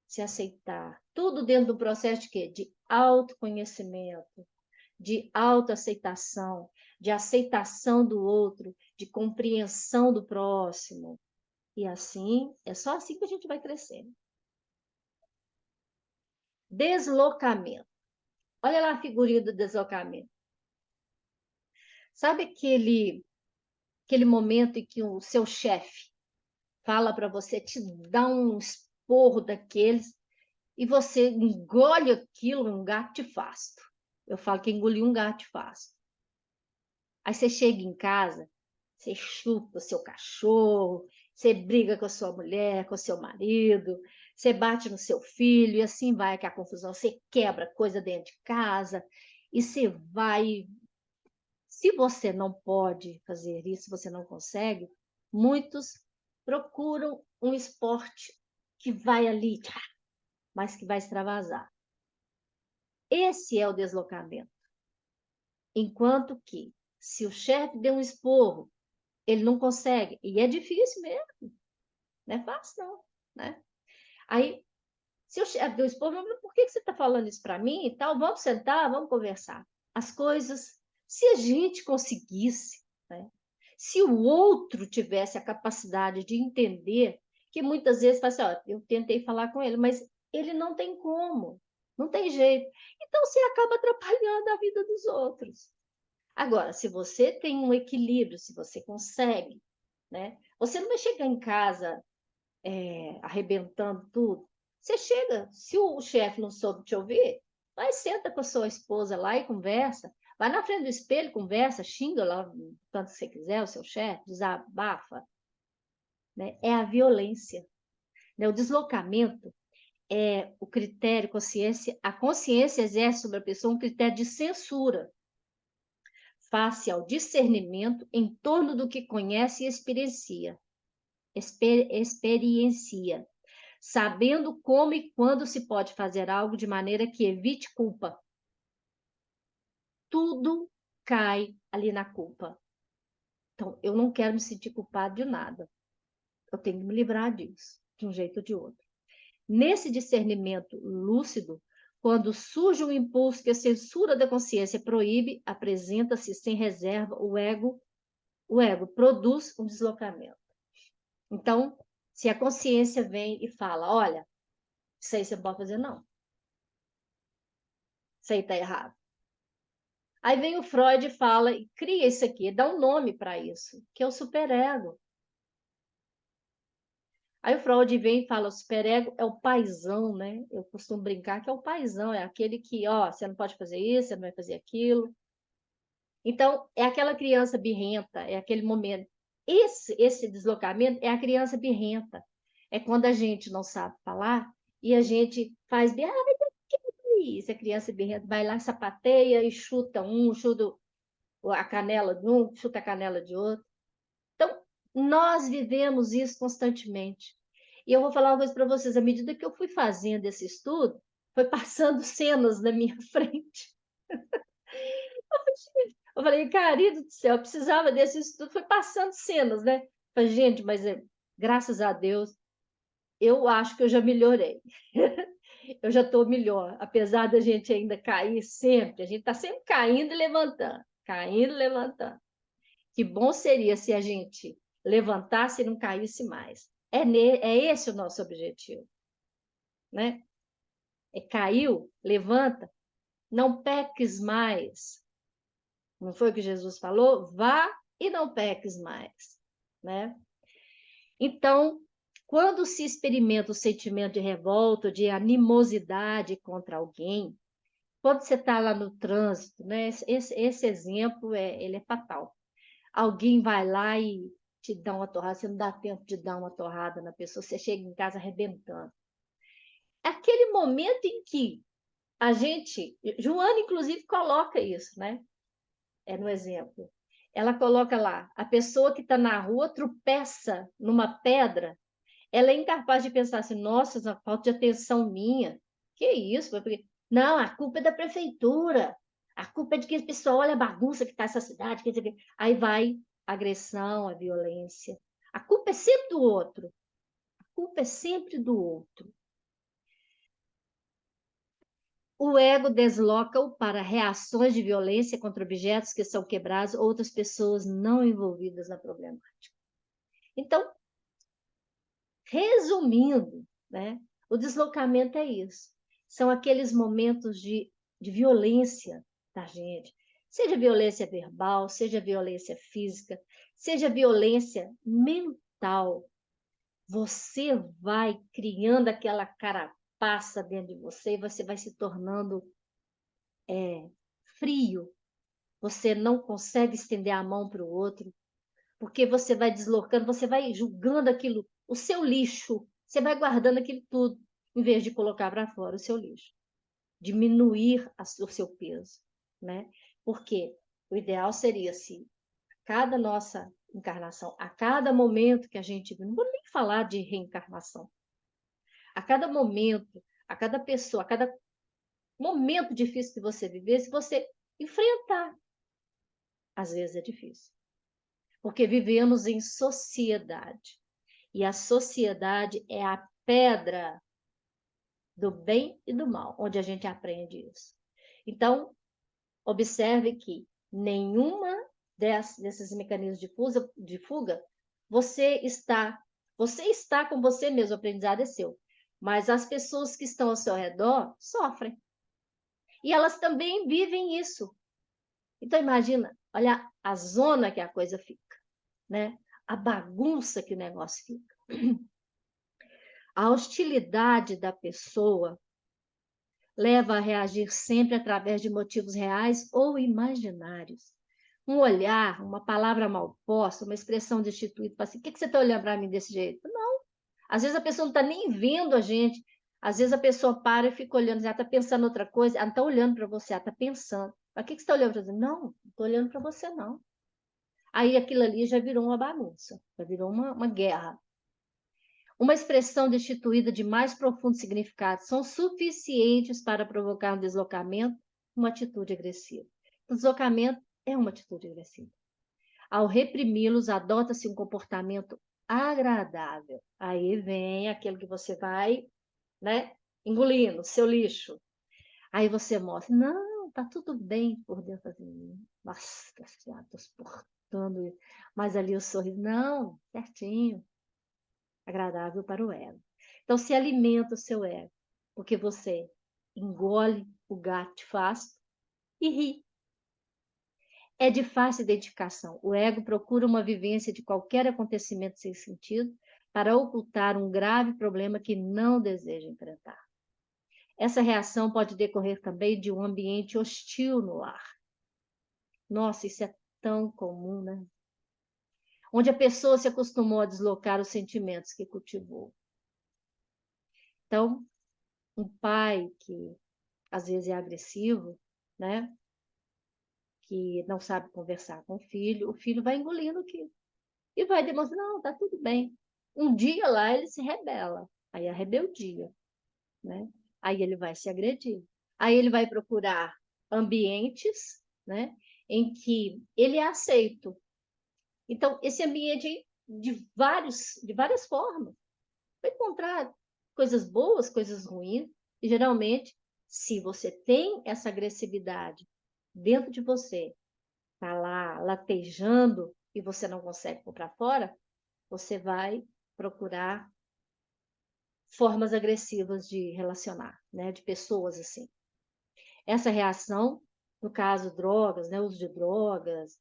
se aceitar, tudo dentro do processo de quê? De autoconhecimento, de autoaceitação, de aceitação do outro, de compreensão do próximo. E assim, é só assim que a gente vai crescendo. Deslocamento. Olha lá a figurinha do deslocamento. Sabe aquele momento em que o seu chefe fala para você, te dá um esporro daqueles, e você engole aquilo, um gato de fasto. Eu falo que engoliu um gato de fasto. Aí você chega em casa, você chupa o seu cachorro, você briga com a sua mulher, com o seu marido, você bate no seu filho, e assim vai que a confusão, você quebra coisa dentro de casa, e você vai. Se você não pode fazer isso, você não consegue, muitos procuram um esporte que vai ali, mas que vai extravasar. Esse é o deslocamento. Enquanto que, se o chefe deu um esporro, ele não consegue, e é difícil mesmo, não é fácil não, né? Aí, se o chefe deu um esporro, por que você está falando isso para mim e tal? Vamos sentar, vamos conversar. As coisas, se a gente conseguisse, né? Se o outro tivesse a capacidade de entender, que muitas vezes fala assim, ó, eu tentei falar com ele, mas ele não tem como, não tem jeito. Então, você acaba atrapalhando a vida dos outros. Agora, se você tem um equilíbrio, se você consegue, né? Você não vai chegar em casa arrebentando tudo. Você chega, se o chefe não soube te ouvir, vai senta com a sua esposa lá e conversa. Vai na frente do espelho, conversa, xinga lá tanto que você quiser o seu chefe, desabafa. Né? É a violência. Né? O deslocamento é o critério, consciência. A consciência exerce sobre a pessoa um critério de censura face ao discernimento em torno do que conhece e experiencia, sabendo como e quando se pode fazer algo de maneira que evite culpa. Tudo cai ali na culpa. Então, eu não quero me sentir culpado de nada. Eu tenho que me livrar disso, de um jeito ou de outro. Nesse discernimento lúcido, quando surge um impulso que a censura da consciência proíbe, apresenta-se sem reserva o ego produz um deslocamento. Então, se a consciência vem e fala, olha, isso aí você não pode fazer, não. Isso aí está errado. Aí vem o Freud e fala, e cria isso aqui, dá um nome para isso, que é o superego. Aí o Freud vem e fala, o superego é o paizão, né? Eu costumo brincar que é o paizão, é aquele que, ó, você não pode fazer isso, você não vai fazer aquilo. Então, é aquela criança birrenta, é aquele momento. Esse deslocamento é a criança birrenta. É quando a gente não sabe falar e a gente faz, isso, a criança birrenta vai lá, sapateia e chuta um, chuta a canela de um, chuta a canela de outro. Então, nós vivemos isso constantemente. E eu vou falar uma coisa para vocês, à medida que eu fui fazendo esse estudo, foi passando cenas na minha frente. Eu falei, querido do céu, eu precisava desse estudo, foi passando cenas, né? Eu falei, gente, mas graças a Deus, eu acho que eu já melhorei. Eu já estou melhor, apesar da gente ainda cair sempre, a gente está sempre caindo e levantando, caindo e levantando. Que bom seria se a gente levantasse e não caísse mais. É esse o nosso objetivo, né? Caiu, levanta, não peques mais. Não foi o que Jesus falou? Vá e não peques mais, né? Então, quando se experimenta o sentimento de revolta, de animosidade contra alguém, quando você está lá no trânsito, né? Esse exemplo ele é fatal. Alguém vai lá e te dá uma torrada, você não dá tempo de dar uma torrada na pessoa, você chega em casa arrebentando. É aquele momento em que a gente, Joana, inclusive, coloca isso, né? No exemplo. ela coloca lá, a pessoa que está na rua tropeça numa pedra, ela é incapaz de pensar assim, nossa, essa falta de atenção minha. Que isso? Não, a culpa é da prefeitura. A culpa é de que o pessoal olha a bagunça que está essa cidade. Quer dizer, aí vai a agressão, a violência. A culpa é sempre do outro. A culpa é sempre do outro. O ego desloca-o para reações de violência contra objetos que são quebrados ou outras pessoas não envolvidas na problemática. Então, resumindo, né, o deslocamento é isso. São aqueles momentos de violência da gente, seja violência verbal, seja violência física, seja violência mental. Você vai criando aquela carapaça dentro de você e você vai se tornando frio. Você não consegue estender a mão para o outro, porque você vai deslocando, você vai julgando aquilo, o seu lixo, você vai guardando aquilo tudo, em vez de colocar para fora o seu lixo, diminuir o seu peso, né? Porque o ideal seria se cada nossa encarnação, a cada momento que a gente, não vou nem falar de reencarnação, a cada momento, a cada pessoa, a cada momento difícil que você viver, se você enfrentar, às vezes é difícil, porque vivemos em sociedade. E a sociedade é a pedra do bem e do mal, onde a gente aprende isso. Então, observe que nenhuma desses mecanismos de fuga, você está com você mesmo, o aprendizado é seu. Mas as pessoas que estão ao seu redor sofrem. E elas também vivem isso. Então, imagina, olha a zona que a coisa fica, né? A bagunça que o negócio fica. A hostilidade da pessoa leva a reagir sempre através de motivos reais ou imaginários. Um olhar, uma palavra mal posta, uma expressão destituída, assim, o que você está olhando para mim desse jeito? Não. Às vezes a pessoa não está nem vendo a gente. Às vezes a pessoa para e fica olhando, ela está pensando outra coisa, ela não está olhando para você, ela está pensando. Mas o que você está olhando para você? Não, não estou olhando para você, não. Aí aquilo ali já virou uma bagunça, já virou uma guerra. Uma expressão destituída de mais profundo significado são suficientes para provocar um deslocamento, uma atitude agressiva. O deslocamento é uma atitude agressiva. Ao reprimi-los, adota-se um comportamento agradável. Aí vem aquilo que você vai, né, engolindo, seu lixo. Aí você mostra, não, tá tudo bem por dentro de mim. Nossa, estou suportando. Mas ali o sorriso, não, certinho, agradável para o ego. Então, se alimenta o seu ego, porque você engole o gato fácil e ri. É de fácil identificação. O ego procura uma vivência de qualquer acontecimento sem sentido para ocultar um grave problema que não deseja enfrentar. Essa reação pode decorrer também de um ambiente hostil no lar. Nossa, isso é tão comum, né? Onde a pessoa se acostumou a deslocar os sentimentos que cultivou. Então, um pai que às vezes é agressivo, né? Que não sabe conversar com o filho vai engolindo aquilo e vai demonstrando, não, tá tudo bem. Um dia lá ele se rebela, aí a rebeldia, né? Aí ele vai se agredir. Aí ele vai procurar ambientes, né, em que ele é aceito. Então, esse ambiente de várias formas. Vai encontrar coisas boas, coisas ruins, e geralmente, se você tem essa agressividade dentro de você, tá lá latejando e você não consegue pôr para fora, você vai procurar formas agressivas de relacionar, né, de pessoas assim. Essa reação, no caso drogas, né, uso de drogas,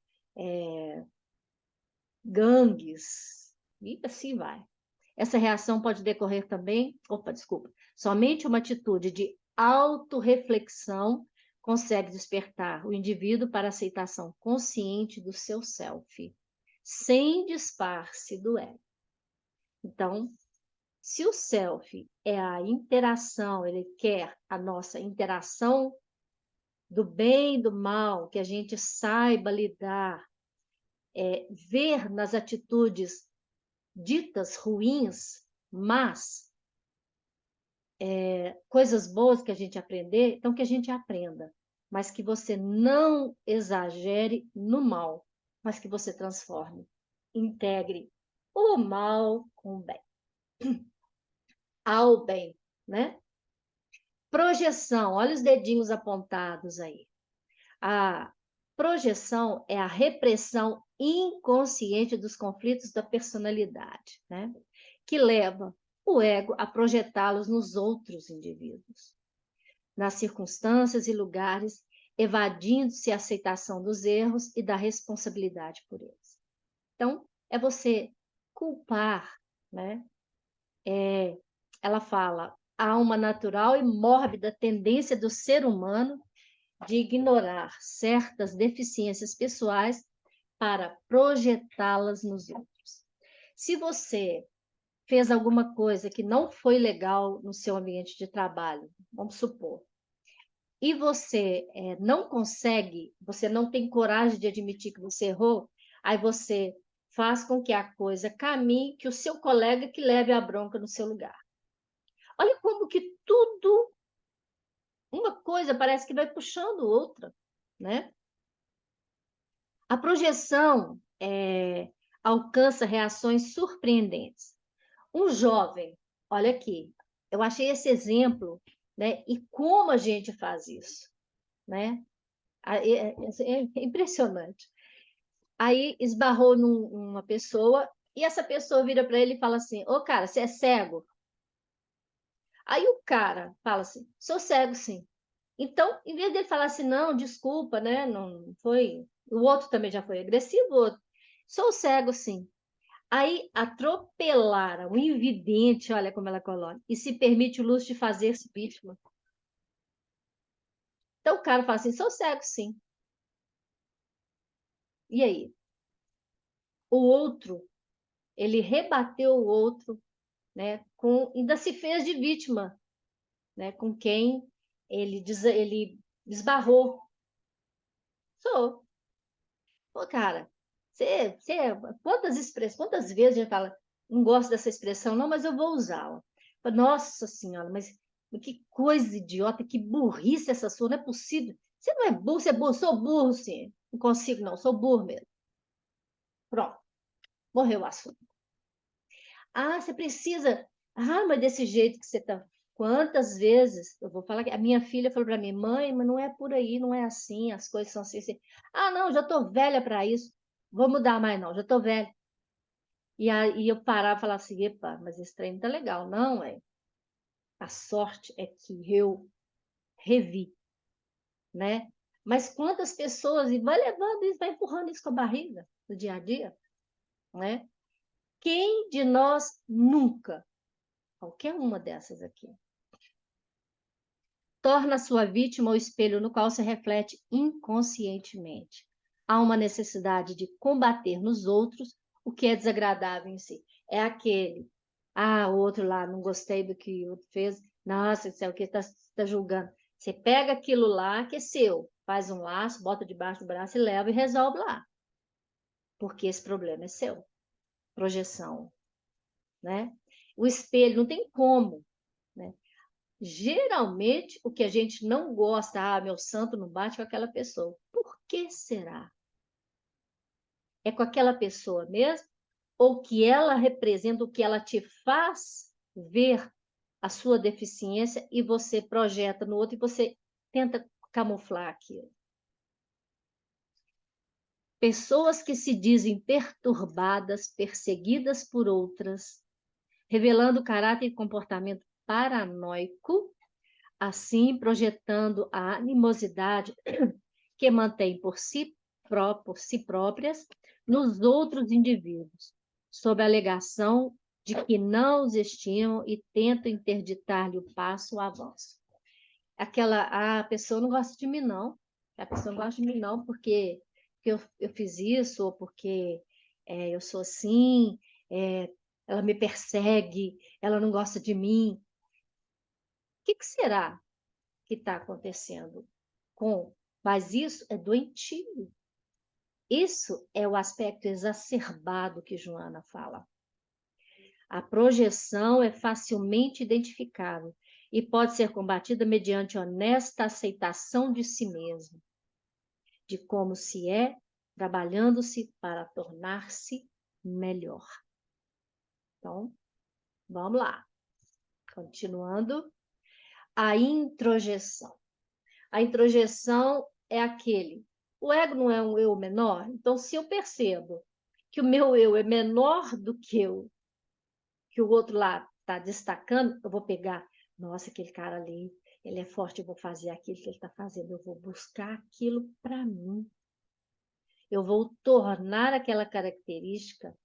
gangues, e assim vai. Essa reação pode decorrer também, desculpa, somente uma atitude de autorreflexão consegue despertar o indivíduo para a aceitação consciente do seu self, sem dispar-se do ego. Então, se o self é a interação, ele quer a nossa interação do bem e do mal, que a gente saiba lidar, ver nas atitudes ditas ruins, mas coisas boas que a gente aprender, então que a gente aprenda, mas que você não exagere no mal, mas que você transforme, integre o mal com o bem, ao bem, né? Projeção, olha os dedinhos apontados aí. A projeção é a repressão inconsciente dos conflitos da personalidade, né? Que leva o ego a projetá-los nos outros indivíduos, nas circunstâncias e lugares, evadindo-se a aceitação dos erros e da responsabilidade por eles. Então, é você culpar, né? Ela fala, há uma natural e mórbida tendência do ser humano de ignorar certas deficiências pessoais para projetá-las nos outros. Se você fez alguma coisa que não foi legal no seu ambiente de trabalho, vamos supor, e você não consegue, você não tem coragem de admitir que você errou, aí você faz com que a coisa caminhe, que o seu colega que leve a bronca no seu lugar. Olha como que tudo, uma coisa parece que vai puxando outra, né? A projeção alcança reações surpreendentes. Um jovem, olha aqui, eu achei esse exemplo, né? E como a gente faz isso, né? É impressionante. Aí esbarrou numa pessoa e essa pessoa vira para ele e fala assim: Ô, cara, você é cego? Aí o cara fala assim: sou cego, sim. Então, em vez dele falar assim, não, desculpa, né? Não foi. O outro também já foi agressivo, o outro. Sou cego, sim. Aí atropelaram o invidente, olha como ela coloca, e se permite o luxo de fazer-se vítima. Então o cara fala assim, sou cego, sim. E aí? O outro, ele rebateu o outro, né? Ainda se fez de vítima, né? Com quem ele esbarrou. Sou. Pô, cara, você, quantas vezes a gente fala, não gosto dessa expressão, não, mas eu vou usá-la. Nossa Senhora, mas que coisa idiota, que burrice essa sua, não é possível. Você não é burro, você é burro, sou burro, sim. Não consigo, não, sou burro mesmo. Pronto, morreu o assunto. Ah, você precisa. Ah, mas desse jeito que você está. Quantas vezes eu vou falar que a minha filha falou para mim, mãe, mas não é por aí, não é assim, as coisas são assim, assim. Ah, não, já estou velha para isso. Vou mudar mais, não, já estou velha. E aí eu parava e falava assim, epa, mas esse trem não tá legal. Não, é. A sorte é que eu revi, né? Mas quantas pessoas, e vai levando isso, vai empurrando isso com a barriga no dia a dia, né? Quem de nós nunca, qualquer uma dessas aqui, torna sua vítima o espelho no qual se reflete inconscientemente? Há uma necessidade de combater nos outros o que é desagradável em si. É aquele, o outro lá, não gostei do que o outro fez, nossa, isso é o que está julgando. Você pega aquilo lá que é seu, faz um laço, bota debaixo do braço e leva e resolve lá. Porque esse problema é seu. Projeção, né? O espelho não tem como, né? Geralmente, o que a gente não gosta, meu santo não bate com aquela pessoa. Por que será? É com aquela pessoa mesmo? Ou que ela representa, o que ela te faz ver a sua deficiência e você projeta no outro e você tenta camuflar aquilo? Pessoas que se dizem perturbadas, perseguidas por outras, revelando caráter e comportamento paranoico, assim projetando a animosidade que mantém por si próprias nos outros indivíduos, sob a alegação de que não os estimam e tentam interditar-lhe o passo, o avanço. A pessoa não gosta de mim, não. A pessoa não gosta de mim, não, porque eu fiz isso, ou porque eu sou assim, é, ela me persegue, ela não gosta de mim. O que será que está acontecendo com? Mas isso é doentio. Isso é o aspecto exacerbado que Joana fala. A projeção é facilmente identificável e pode ser combatida mediante honesta aceitação de si mesmo, de como se é, trabalhando-se para tornar-se melhor. Então, vamos lá. Continuando. A introjeção. A introjeção é aquele. O ego não é um eu menor? Então, se eu percebo que o meu eu é menor do que o outro lá está destacando, eu vou pegar, nossa, aquele cara ali, ele é forte, eu vou fazer aquilo que ele está fazendo, eu vou buscar aquilo para mim. Eu vou tornar aquela característica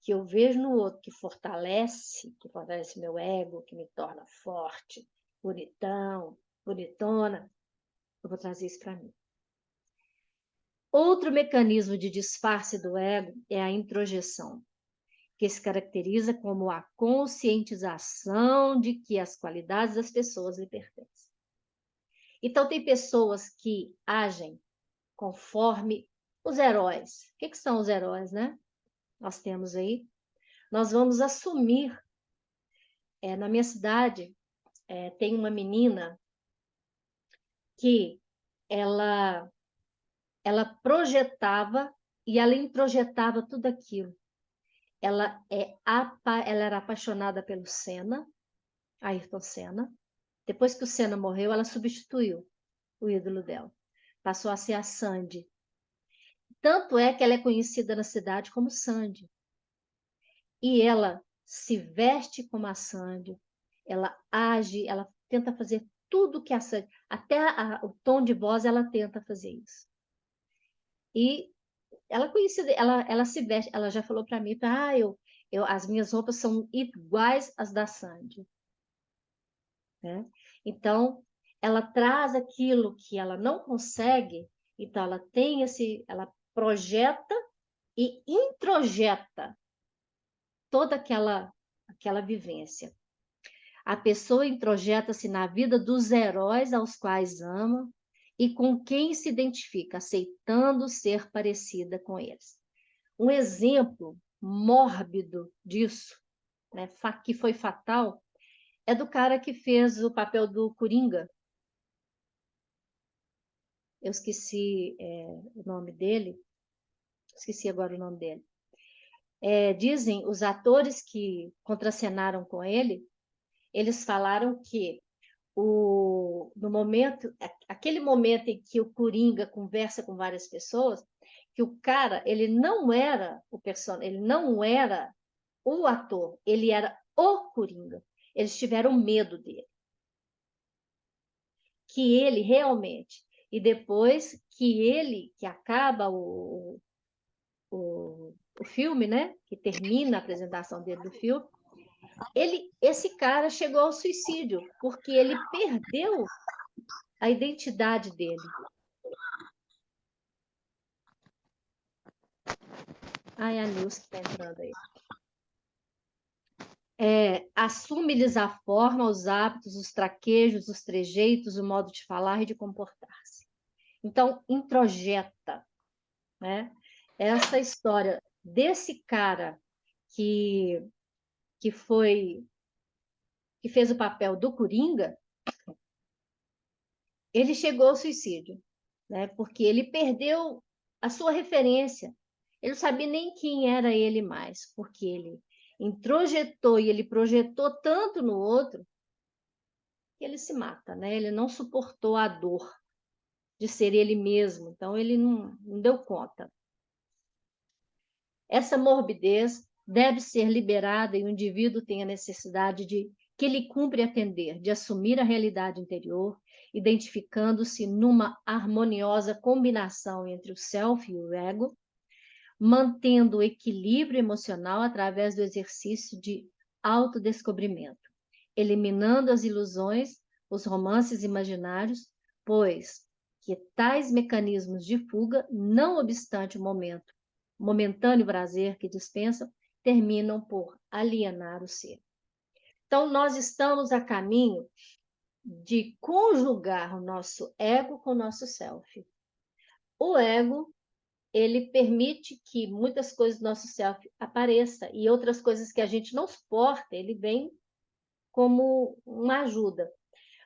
que eu vejo no outro, que fortalece meu ego, que me torna forte, bonitão, bonitona, eu vou trazer isso para mim. Outro mecanismo de disfarce do ego é a introjeção, que se caracteriza como a conscientização de que as qualidades das pessoas lhe pertencem. Então, tem pessoas que agem conforme os heróis. O que são os heróis, né? Nós temos aí. Nós vamos assumir. Na minha cidade, tem uma menina que ela projetava e ela introjetava tudo aquilo. Ela era apaixonada pelo Senna, Ayrton Senna. Depois que o Senna morreu, ela substituiu o ídolo dela. Passou a ser a Sandy. Tanto é que ela é conhecida na cidade como Sandy. E ela se veste como a Sandy, ela age, ela tenta fazer tudo que a Sandy, até o tom de voz ela tenta fazer isso. E ela conhecida, ela se veste, ela já falou para mim, as minhas roupas são iguais às da Sandy, né? Então, ela traz aquilo que ela não consegue, então ela projeta e introjeta toda aquela vivência. A pessoa introjeta-se na vida dos heróis aos quais ama e com quem se identifica, aceitando ser parecida com eles. Um exemplo mórbido disso, né, que foi fatal, é do cara que fez o papel do Coringa. Eu esqueci o nome dele, esqueci agora o nome dele. Dizem os atores que contracenaram com ele, eles falaram que no momento, aquele momento em que o Coringa conversa com várias pessoas, que o cara, ele não era o personagem, ele não era o ator, ele era o Coringa. Eles tiveram medo dele. Que ele realmente, e depois que acaba o filme, né? Que termina a apresentação dele do filme, esse cara chegou ao suicídio, porque ele perdeu a identidade dele. Ai, a Nilce que está entrando aí. Assume-lhes a forma, os hábitos, os traquejos, os trejeitos, o modo de falar e de comportar-se. Então, introjeta, né? Essa história desse cara que fez o papel do Coringa, ele chegou ao suicídio, né? Porque ele perdeu a sua referência. Ele não sabia nem quem era ele mais, porque ele introjetou e ele projetou tanto no outro que ele se mata, né? Ele não suportou a dor de ser ele mesmo, então ele não deu conta. Essa morbidez deve ser liberada e o indivíduo tem a necessidade de que lhe cumpre atender, de assumir a realidade interior, identificando-se numa harmoniosa combinação entre o self e o ego, mantendo o equilíbrio emocional através do exercício de autodescobrimento, eliminando as ilusões, os romances imaginários, pois que tais mecanismos de fuga, não obstante o momentâneo prazer que dispensam, terminam por alienar o ser. Então, nós estamos a caminho de conjugar o nosso ego com o nosso self. O ego ele permite que muitas coisas do nosso self apareçam e outras coisas que a gente não suporta, ele vem como uma ajuda.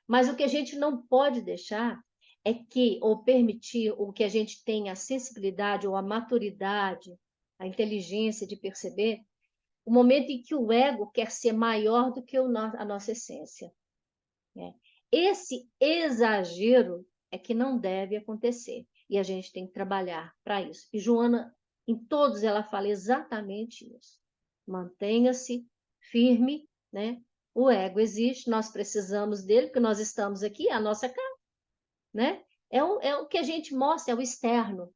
Mas o que a gente não pode deixar é que, ou permitir, o que a gente tenha a sensibilidade ou a maturidade, a inteligência de perceber, o momento em que o ego quer ser maior do que a nossa essência. Né? Esse exagero é que não deve acontecer. E a gente tem que trabalhar para isso. E Joana, em todos, ela fala exatamente isso. Mantenha-se firme, né? O ego existe, nós precisamos dele, porque nós estamos aqui, a nossa cara, né? É o que a gente mostra, é o externo.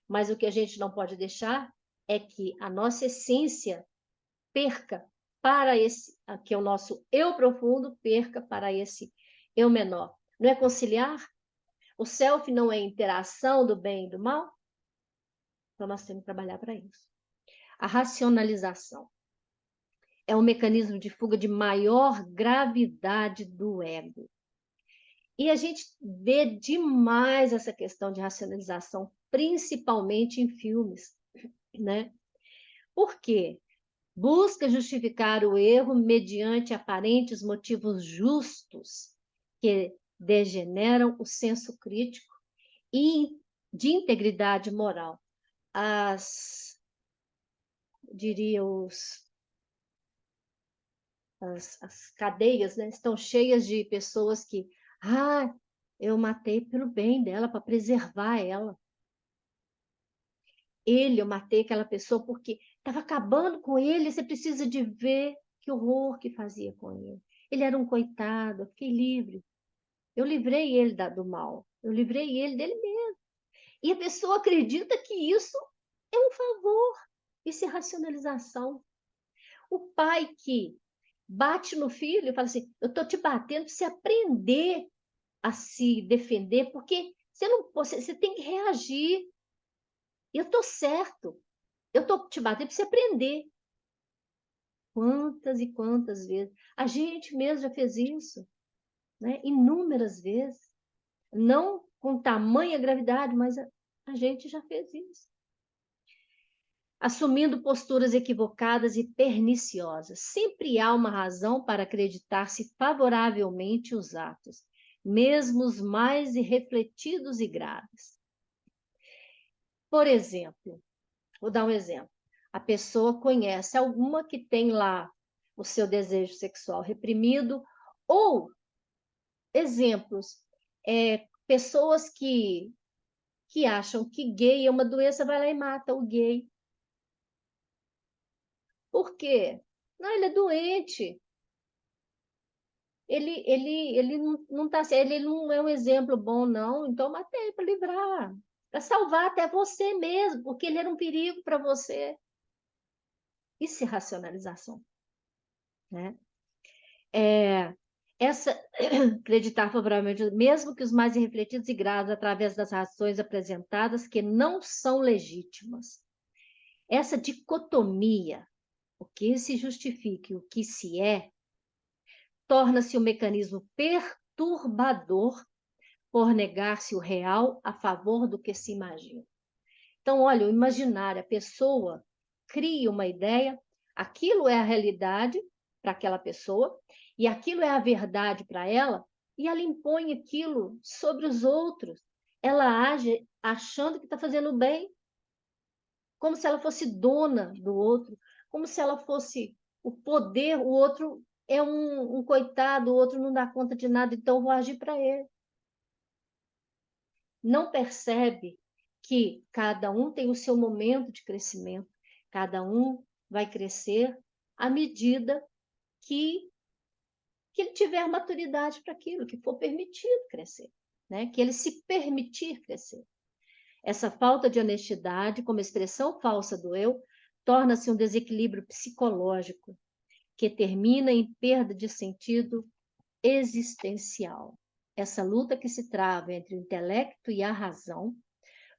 Mas o que a gente não pode deixar é que a nossa essência perca para esse, que é o nosso eu profundo, perca para esse eu menor. Não é conciliar? O self não é interação do bem e do mal? Então nós temos que trabalhar para isso. A racionalização é um mecanismo de fuga de maior gravidade do ego. E a gente vê demais essa questão de racionalização, principalmente em filmes, né? Por quê? Busca justificar o erro mediante aparentes motivos justos que degeneram o senso crítico e de integridade moral. Diria, as cadeias, né, estão cheias de pessoas que, eu matei pelo bem dela, para preservar ela. Eu matei aquela pessoa porque estava acabando com ele, você precisa de ver que horror que fazia com ele. Ele era um coitado, eu fiquei livre. Eu livrei ele do mal, eu livrei ele dele mesmo. E a pessoa acredita que isso é um favor, isso é racionalização. O pai que bate no filho e fala assim, eu estou te batendo para você aprender a se defender, porque você tem que reagir. Eu estou certo, eu estou te batendo para você aprender. Quantas e quantas vezes? A gente mesmo já fez isso, né? Inúmeras vezes. Não com tamanha gravidade, mas a gente já fez isso. Assumindo posturas equivocadas e perniciosas. Sempre há uma razão para acreditar-se favoravelmente os atos, mesmo os mais irrefletidos e graves. Por exemplo, vou dar um exemplo. A pessoa conhece alguma que tem lá o seu desejo sexual reprimido, ou exemplos, pessoas que acham que gay é uma doença, vai lá e mata o gay. Por quê? Não, ele é doente. Ele não tá, ele não é um exemplo bom, não. Então, matei para livrar, para salvar até você mesmo, porque ele era um perigo para você. Isso é racionalização, né? Essa acreditar favoravelmente, mesmo que os mais irrefletidos e graves, através das razões apresentadas que não são legítimas. Essa dicotomia, o que se justifica e o que se é, torna-se um mecanismo perturbador por negar-se o real a favor do que se imagina. Então, olha, o imaginário, a pessoa cria uma ideia, aquilo é a realidade para aquela pessoa, e aquilo é a verdade para ela, e ela impõe aquilo sobre os outros. Ela age achando que está fazendo bem, como se ela fosse dona do outro, como se ela fosse o poder, o outro é um coitado, o outro não dá conta de nada, então eu vou agir para ele. Não percebe que cada um tem o seu momento de crescimento, cada um vai crescer à medida que ele tiver maturidade para aquilo, que for permitido crescer, né? Que ele se permitir crescer. Essa falta de honestidade, como expressão falsa do eu, torna-se um desequilíbrio psicológico que termina em perda de sentido existencial. Essa luta que se trava entre o intelecto e a razão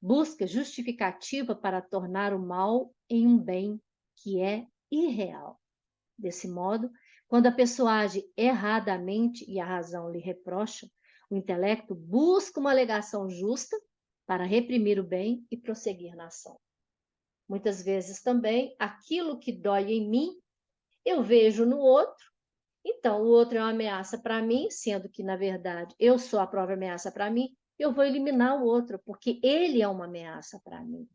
busca justificativa para tornar o mal em um bem que é irreal. Desse modo, quando a pessoa age erradamente e a razão lhe reprocha, o intelecto busca uma alegação justa para reprimir o bem e prosseguir na ação. Muitas vezes também, aquilo que dói em mim, eu vejo no outro, então o outro é uma ameaça para mim, sendo que, na verdade, eu sou a própria ameaça para mim, eu vou eliminar o outro, porque ele é uma ameaça para mim.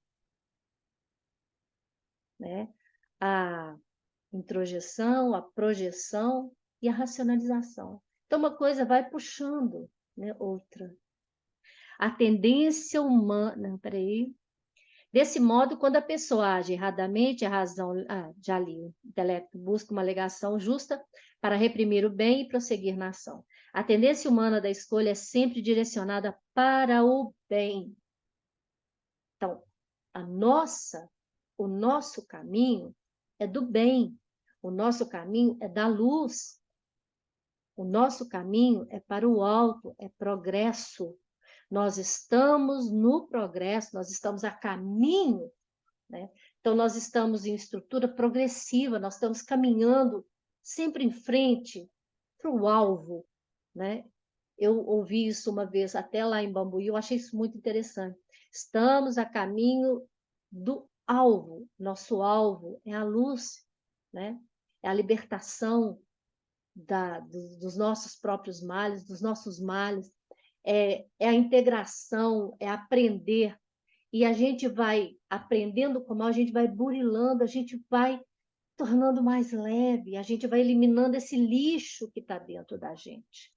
Né? A introjeção, a projeção e a racionalização. Então, uma coisa vai puxando, né, outra. A tendência humana, peraí. Desse modo, quando a pessoa age erradamente, a razão, já li, o intelecto busca uma alegação justa para reprimir o bem e prosseguir na ação. A tendência humana da escolha é sempre direcionada para o bem. Então, o nosso caminho é do bem, o nosso caminho é da luz, o nosso caminho é para o alto, é progresso. Nós estamos no progresso, nós estamos a caminho, né? Então, nós estamos em estrutura progressiva, nós estamos caminhando sempre em frente para o alvo, né? Eu ouvi isso uma vez até lá em Bambuí, eu achei isso muito interessante. Estamos a caminho do alvo, nosso alvo é a luz, né? É a libertação dos nossos próprios males, dos nossos males, é a integração, é aprender. E a gente vai aprendendo com o mal, a gente vai burilando, a gente vai tornando mais leve, a gente vai eliminando esse lixo que está dentro da gente.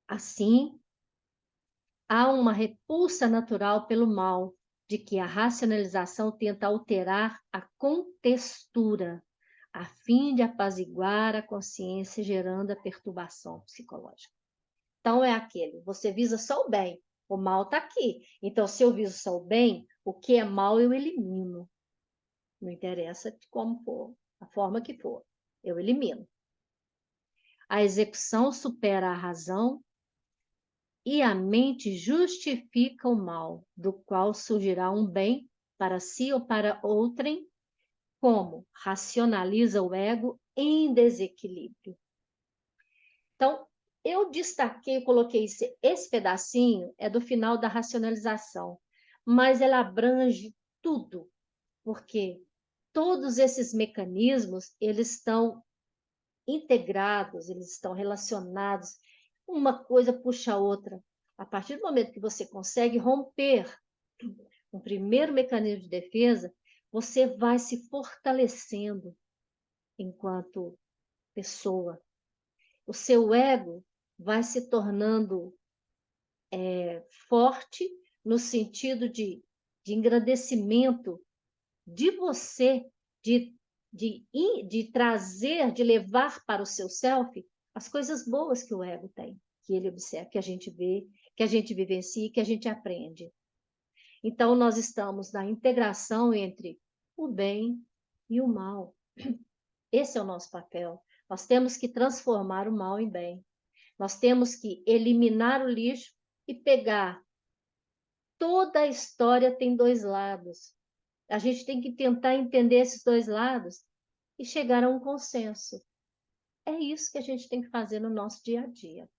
Assim, há uma repulsa natural pelo mal, de que a racionalização tenta alterar a contextura, a fim de apaziguar a consciência, gerando a perturbação psicológica. Então, é aquele, você visa só o bem, o mal está aqui. Então, se eu viso só o bem, o que é mal eu elimino. Não interessa de como for, a forma que for, eu elimino. A execução supera a razão e a mente justifica o mal, do qual surgirá um bem para si ou para outrem, como racionaliza o ego em desequilíbrio. Então, eu destaquei, coloquei esse pedacinho, é do final da racionalização, mas ela abrange tudo, porque todos esses mecanismos, eles estão integrados, eles estão relacionados, uma coisa puxa a outra. A partir do momento que você consegue romper um primeiro mecanismo de defesa, você vai se fortalecendo enquanto pessoa. O seu ego vai se tornando forte no sentido de engrandecimento de você, de trazer, de levar para o seu self as coisas boas que o ego tem, que ele observa, que a gente vê, que a gente vivencia, que a gente aprende. Então, nós estamos na integração entre o bem e o mal. Esse é o nosso papel. Nós temos que transformar o mal em bem. Nós temos que eliminar o lixo e pegar. Toda a história tem dois lados. A gente tem que tentar entender esses dois lados e chegar a um consenso. É isso que a gente tem que fazer no nosso dia a dia.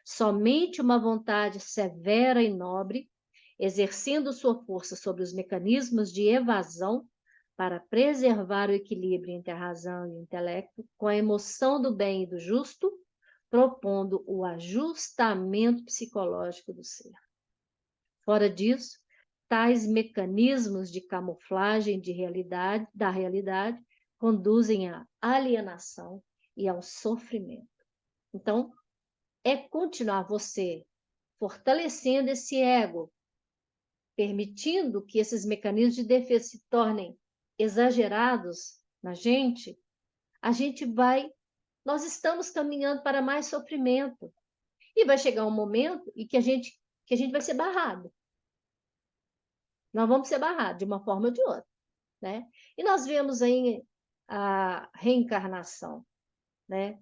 Somente uma vontade severa e nobre, exercendo sua força sobre os mecanismos de evasão para preservar o equilíbrio entre a razão e o intelecto, com a emoção do bem e do justo, propondo o ajustamento psicológico do ser. Fora disso, tais mecanismos de camuflagem da realidade conduzem à alienação e ao sofrimento. Então, é continuar você fortalecendo esse ego, permitindo que esses mecanismos de defesa se tornem exagerados na gente, a gente vai, nós estamos caminhando para mais sofrimento. E vai chegar um momento em que a gente vai ser barrado. Nós vamos ser barrados de uma forma ou de outra, né? E nós vemos aí a reencarnação, né?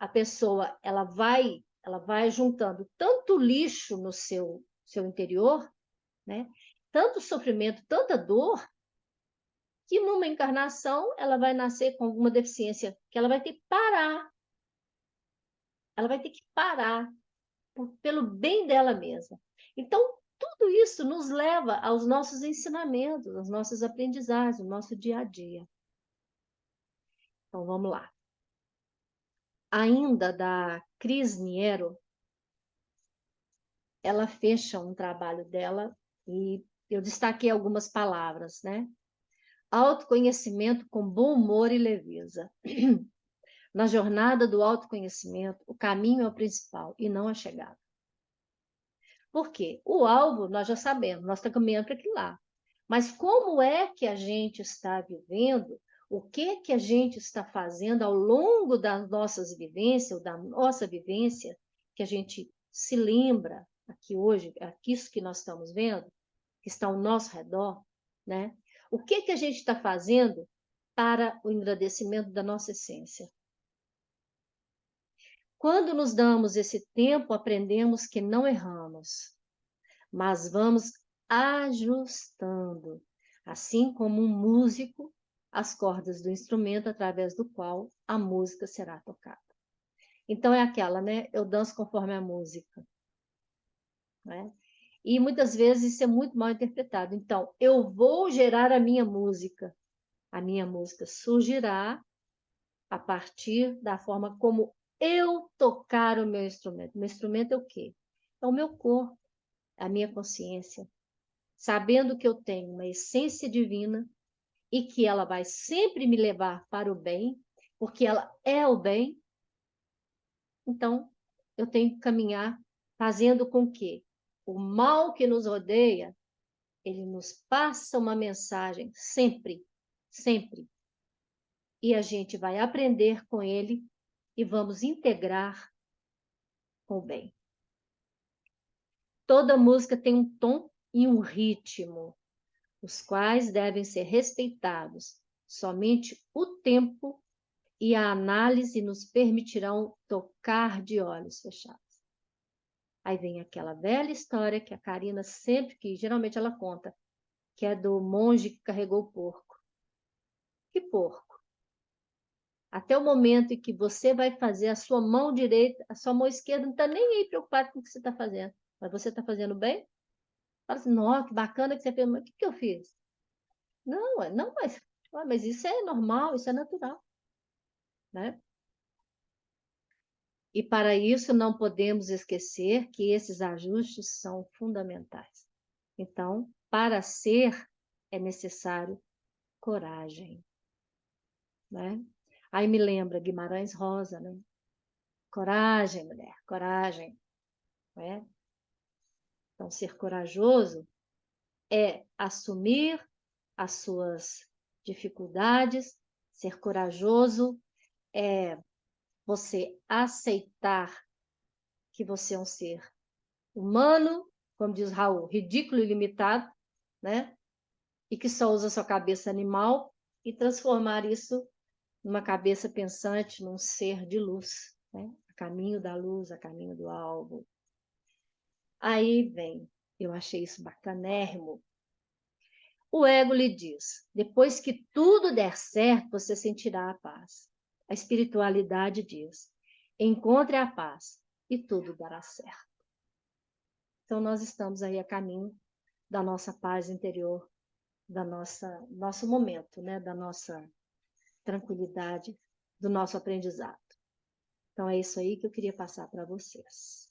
A pessoa ela vai juntando tanto lixo no seu interior, né? Tanto sofrimento, tanta dor, que numa encarnação ela vai nascer com alguma deficiência que ela vai ter que parar. Ela vai ter que parar. pelo bem dela mesma. Então, tudo isso nos leva aos nossos ensinamentos, aos nossos aprendizados, ao nosso dia a dia. Então, vamos lá. Ainda da Cris Niero, ela fecha um trabalho dela e eu destaquei algumas palavras, né? Autoconhecimento com bom humor e leveza. Na jornada do autoconhecimento, o caminho é o principal e não a chegada. Por quê? O alvo nós já sabemos, nós estamos caminhando para aquilo lá. Mas como é que a gente está vivendo? O que que a gente está fazendo ao longo das nossas vivências, ou da nossa vivência, que a gente se lembra aqui hoje, aqui isso que nós estamos vendo, que está ao nosso redor, né? O que que a gente está fazendo para o engrandecimento da nossa essência? Quando nos damos esse tempo, aprendemos que não erramos, mas vamos ajustando, assim como um músico, as cordas do instrumento através do qual a música será tocada. Então é aquela, né? Eu danço conforme a música, né? E muitas vezes isso é muito mal interpretado. Então, eu vou gerar a minha música surgirá a partir da forma como eu tocar o meu instrumento. O meu instrumento é o quê? É o meu corpo, é a minha consciência, sabendo que eu tenho uma essência divina e que ela vai sempre me levar para o bem, porque ela é o bem. Então, eu tenho que caminhar fazendo com que o mal que nos rodeia, ele nos passa uma mensagem sempre, sempre. E a gente vai aprender com ele e vamos integrar com o bem. Toda música tem um tom e um ritmo, os quais devem ser respeitados. Somente o tempo e a análise nos permitirão tocar de olhos fechados. Aí vem aquela velha história que a Karina sempre, que geralmente ela conta, que é do monge que carregou o porco. Que porco? Até o momento em que você vai fazer a sua mão direita, a sua mão esquerda não está nem aí preocupada com o que você está fazendo. Mas você está fazendo bem? Fala assim, nossa, que bacana que você fez. Mas o que eu fiz? Não, mas isso é normal, isso é natural, né? E para isso não podemos esquecer que esses ajustes são fundamentais. Então, para ser é necessário coragem, né? Aí me lembra Guimarães Rosa, né? Coragem, mulher, coragem, né? Então, ser corajoso é assumir as suas dificuldades, ser corajoso é você aceitar que você é um ser humano, como diz Raul, ridículo e limitado, né? E que só usa sua cabeça animal e transformar isso numa cabeça pensante, num ser de luz, né? A caminho da luz, a caminho do alvo. Aí vem, eu achei isso bacanérrimo. O ego lhe diz: depois que tudo der certo, você sentirá a paz. A espiritualidade diz: encontre a paz e tudo dará certo. Então, nós estamos aí a caminho da nossa paz interior, da nosso momento, né? Da nossa tranquilidade, do nosso aprendizado. Então, é isso aí que eu queria passar para vocês.